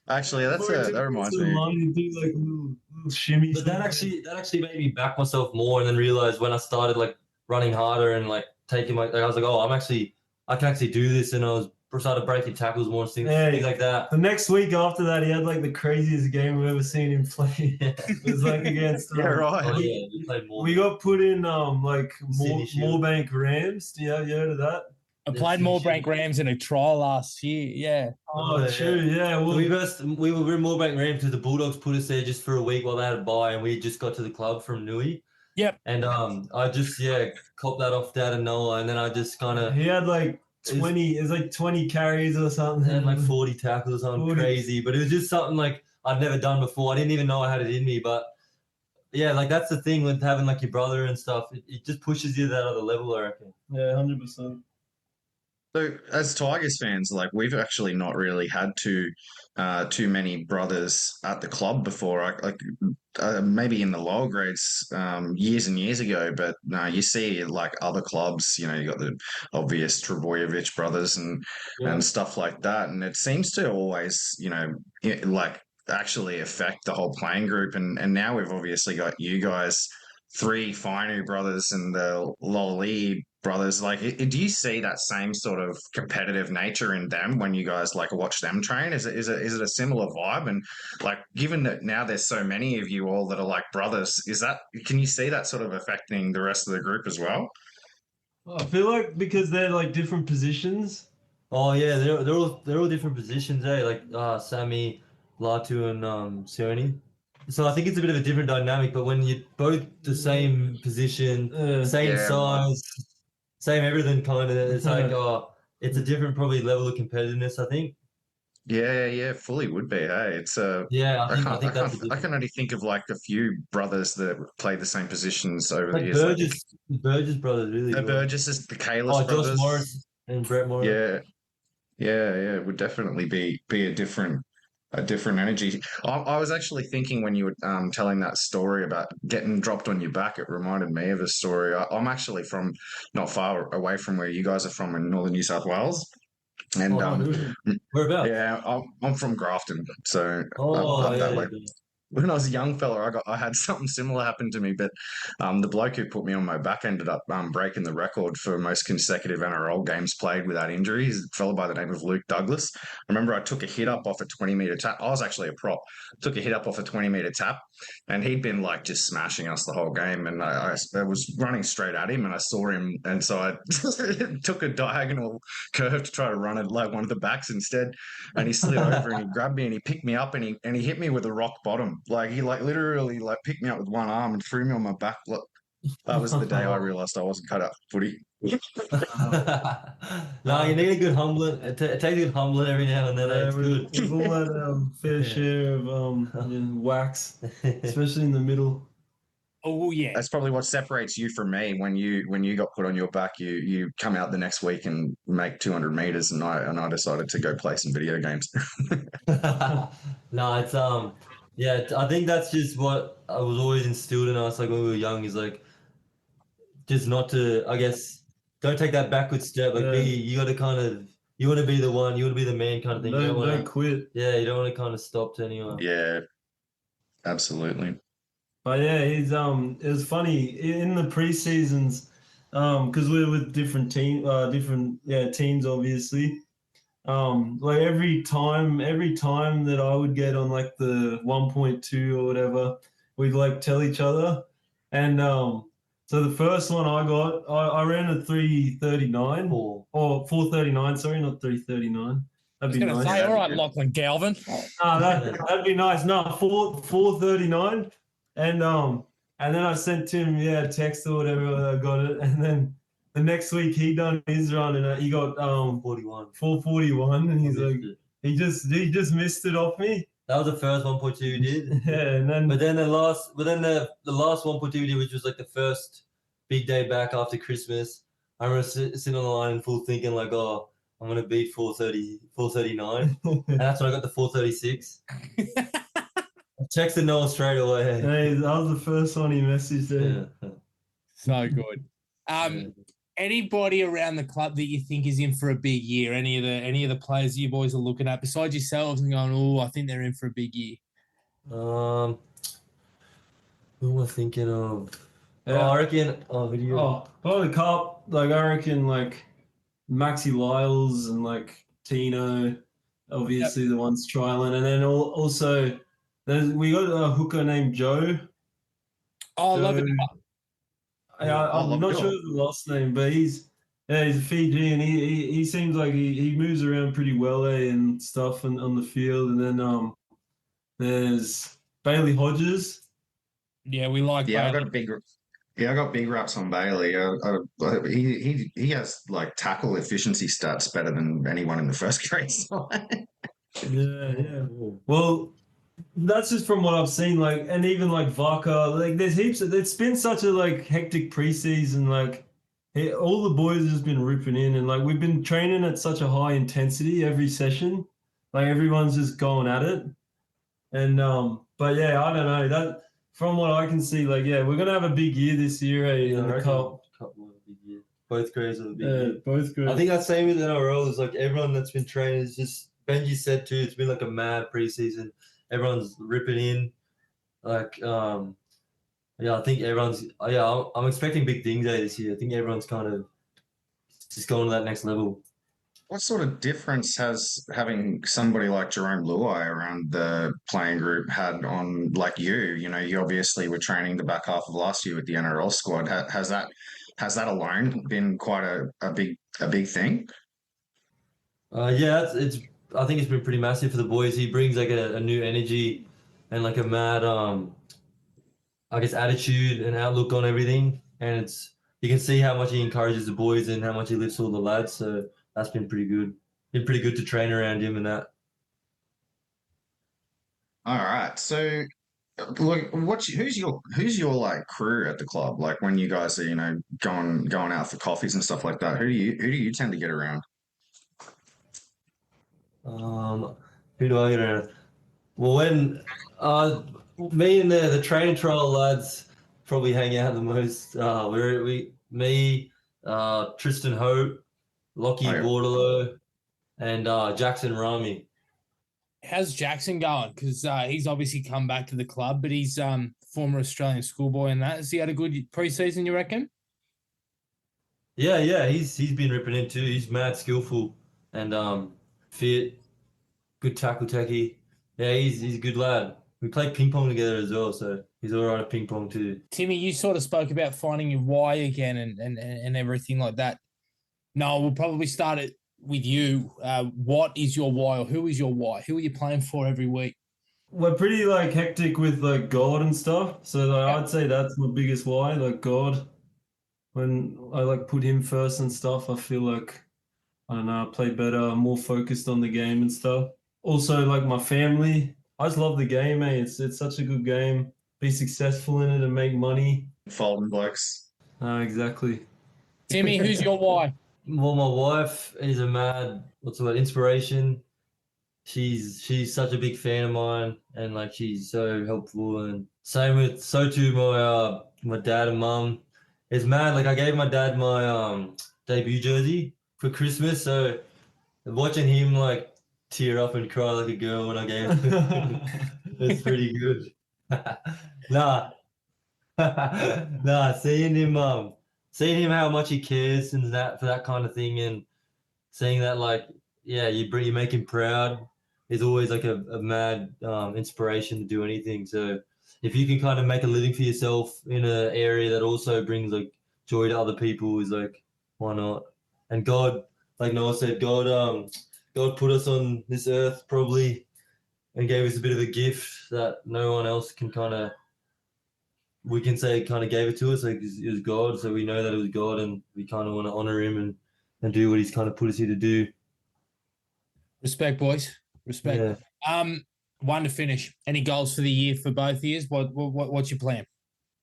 Actually, that reminds me. Do like little shimmy. But that actually made me back myself more, and then realize when I started like running harder and like taking I was like, oh, I can actually do this, and I started breaking tackles more, things like that. The next week after that, he had like the craziest game we've ever seen him play. It was like against right. Oh, yeah, we played more. We got put in like Moorebank Rams. You heard of that? I played Moorebank Rams in a trial last year. Yeah. Oh, true. Yeah. Well, we were in Moorebank Rams because the Bulldogs put us there just for a week while they had a bye, and we just got to the club from Nui. Yep. And I just copped that off Dad and Noah, and then I just kind of he had like 20. It was like 20 carries or something, and like 40 tackles, something crazy. But it was just something like I'd never done before. I didn't even know I had it in me, but. Yeah, like that's the thing with having like your brother and stuff. It just pushes you to that other level, I reckon. Yeah, 100%. So, as Tigers fans, like we've actually not really had too many brothers at the club before. Maybe in the lower grades years and years ago, but no, you see like other clubs. You got the obvious Trebojevic brothers and stuff like that, and it seems to always actually affect the whole playing group. And now we've obviously got you guys, 3 Fainu brothers and the Lolly brothers. Like, do you see that same sort of competitive nature in them when you guys like watch them train? Is it a similar vibe? And like, given that now there's so many of you all that are like brothers, can you see that sort of affecting the rest of the group as well? I feel like because they're like different positions. Oh yeah, they're all different positions, eh? Like Sammy, Latu, and Sione. So I think it's a bit of a different dynamic. But when you're both the same position, same Yeah, size, same everything, kind of, it's like it's a different probably level of competitiveness. I think. yeah, fully would be. Hey, it's Yeah, I think I that's can't the I difference. can only think of like a few brothers that played the same positions over the Like years. Like Burgess brothers, really. the Well. Burgesses, the Kalis Oh, Josh brothers. Morris and Brett Morris. Yeah, yeah, it would definitely be a different energy. I was actually thinking when you were telling that story about getting dropped on your back, it reminded me of a story. I'm actually from not far away from where you guys are from in northern New South Wales, and Oh, no, whereabouts? yeah, I'm from Grafton, so Oh, up that yeah, way. When I was a young fella, I had something similar happen to me, but the bloke who put me on my back ended up breaking the record for most consecutive NRL games played without injury. He's a fellow by the name of Luke Douglas. I remember I took a hit up off a 20-meter tap. I was actually a prop. Took a hit up off a 20-meter tap, and he'd been like just smashing us the whole game. And I was running straight at him, and I saw him, and so I took a diagonal curve to try to run it like one of the backs instead. And he slid over and he grabbed me and he picked me up and he hit me with a rock bottom. Like he like literally like picked me up with one arm and threw me on my back. Look, that was the day I realized I wasn't cut out for footy. No, you need a good humbling. Take a good humbling every now and then. It's good. We've all had fair share of wax, especially in the middle. Oh yeah. That's probably what separates you from me. When you got put on your back, you come out the next week and make 200 meters, and I decided to go play some video games. No, it's yeah. I think that's just what I was always instilled in us. Like when we were young, is like just not to. I guess don't take that backward step. Like you got to kind of. You want to be the one. You want to be the man, kind of thing. Don't quit. Yeah, you don't want to kind of stop to anyone. Yeah, absolutely. But yeah, it was funny in the pre-seasons, because we're with different teams, obviously. Like every time that I would get on like the 1.2 or whatever, we'd like tell each other. And so the first one I got, I ran a 3:39 or 4:39, sorry, not 3:39. That'd be nice. Say, all right, Lachlan Galvin. That'd be nice. No, 4:39. And then I sent Tim a text or whatever. I got it, and then the next week he done his run and he got 4:41, and he's like he just missed it off me. That was the first 1.2 you did. Yeah, and then the last 1.2 you did, which was like the first big day back after Christmas. I remember sitting on the line in full thinking like, oh, I'm gonna beat 4:39, and that's when I got the 4:36. I texted Noah straight away. Hey, that was the first one he messaged there. Yeah. So good. Anybody around the club that you think is in for a big year? Any of the players you boys are looking at besides yourselves and going, oh, I think they're in for a big year. Who am I thinking of? I reckon. Probably Cup. Like I reckon, like Maxi Lyles and like Tino, obviously the ones trialing, and then also we got a hooker named Joe. Oh, Joe. Love it. I'm not sure the last name, but he's a Fiji, and he seems like he moves around pretty well, and stuff on the field. And then there's Bailey Hodges. Yeah, we like. Yeah, Bailey. I got big raps on Bailey. He has like tackle efficiency stats better than anyone in the first grade side. Yeah. Well, that's just from what I've seen. Like, and even like Vaca, like there's heaps. It's been such a like hectic preseason. Like, all the boys have just been ripping in, and like we've been training at such a high intensity every session. Like everyone's just going at it. And but yeah, I don't know that. From what I can see, like, we're going to have a big year this year in the Cup. Cup will have a big year. Both grades will have a big year. Both grades. I think that's same with NRL. Is like everyone that's been training is just, Benji said too, it's been like a mad preseason. Everyone's ripping in. Like, I think everyone's, I'm expecting big things out this year. I think everyone's kind of just going to that next level. What sort of difference has having somebody like Jerome Luai around the playing group had on like you? You know, you obviously were training the back half of last year with the NRL squad. Has that alone been quite a big thing? Yeah, it's I think it's been pretty massive for the boys. He brings like a new energy and like a mad I guess attitude and outlook on everything. And it's you can see how much he encourages the boys and how much he lifts all the lads. So that's been pretty good. Been pretty good to train around him and that. All right. So, look, who's your like crew at the club? Like when you guys are, going out for coffees and stuff like that. Who do you tend to get around? Who do I get around? Well, when me and the training trial lads probably hang out the most. Tristan Hope, Lockie Oh, yeah. Bordelot, and Jackson Rami. How's Jackson going? Because he's obviously come back to the club, but he's former Australian schoolboy and that. Has he had a good preseason, you reckon? Yeah, he's been ripping in too. He's mad skillful and fit, good tackle techie. Yeah, he's a good lad. We play ping pong together as well, so he's all right at ping pong too. Timmy, you sort of spoke about finding your why again and everything like that. No, we'll probably start it with you. What is your why, or who is your why? Who are you playing for every week? We're pretty like hectic with like God and stuff. So like, I'd say that's my biggest why, like God. When I like put him first and stuff, I feel like I don't know, I play better, I'm more focused on the game and stuff. Also like my family. I just love the game, mate. It's such a good game. Be successful in it and make money. Fulton blokes. Exactly. Timmy, who's your why? Well, my wife is a mad, what's the word, inspiration. She's such a big fan of mine, and like she's so helpful. And so too my dad and mum. It's mad. Like I gave my dad my debut jersey for Christmas, so watching him like tear up and cry like a girl when I gave it, it's pretty good. Nah, nah, seeing him how much he cares and that for that kind of thing, and seeing that like you make him proud is always like a mad inspiration to do anything. So if you can kind of make a living for yourself in an area that also brings like joy to other people, is like why not? And God, like Noah said, God put us on this earth probably and gave us a bit of a gift that no one else can we can say kind of gave it to us. Like it was God, so we know that it was God, and we kind of want to honor him and do what he's kind of put us here to do. Respect, boys. Respect. Yeah. One to finish. Any goals for the year for both of you? What's your plan?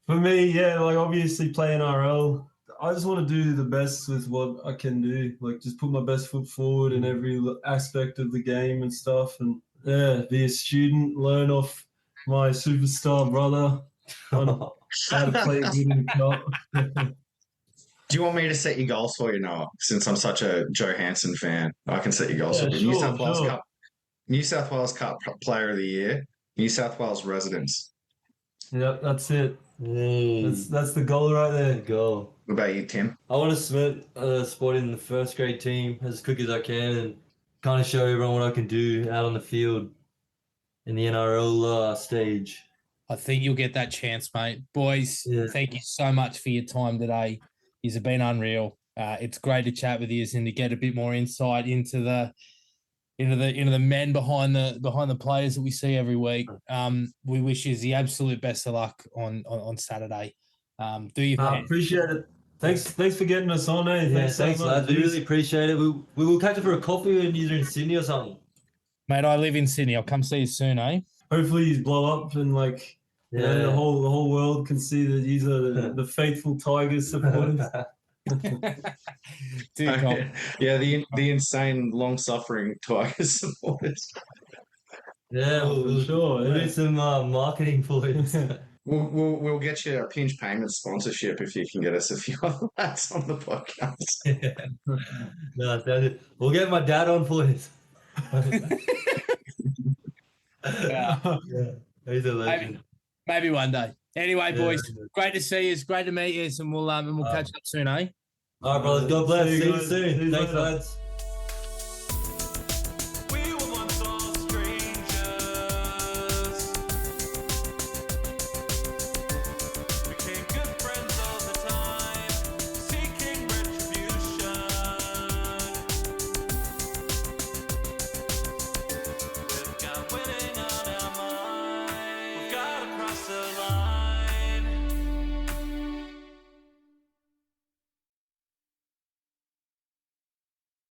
For me, yeah, like obviously play NRL. I just want to do the best with what I can do. Like just put my best foot forward in every aspect of the game and stuff. And yeah, be a student, learn off my superstar brother on how to play good in the cup. Do you want me to set your goals for you, Noah? Since I'm such a Johannssen fan, I can set your goals for you. Sure. New South Wales Cup Player of the Year, New South Wales residents. Yep, that's it. Hey, That's the goal right there. goal. What about you, Tim? I want to submit a spot in the first grade team as quick as I can and kind of show everyone what I can do out on the field in the NRL stage. I think you'll get that chance, mate. Boys, Thank you so much for your time today. You've been unreal. It's great to chat with you and to get a bit more insight into the men behind the players that we see every week. We wish you the absolute best of luck on Saturday. Do your best. Appreciate it. Thanks for getting us on, eh? Yeah, thanks, lads. We really appreciate it. We will catch you for a coffee when you're in Sydney or something. Mate, I live in Sydney. I'll come see you soon, eh? Hopefully you blow up and like the whole world can see that these are the faithful Tigers supporters. Yeah, the insane, long-suffering Tigers supporters. Yeah, we'll do some marketing for it. We'll get you a pinch payment sponsorship if you can get us a few other lads on the podcast. No, we'll get my dad on for it. Yeah. He's a legend. Maybe one day. Anyway, boys, great to see you. It's great to meet you, and we'll catch up soon, eh? All right, brothers. God bless. See you guys. soon. See you Thanks, later. lads.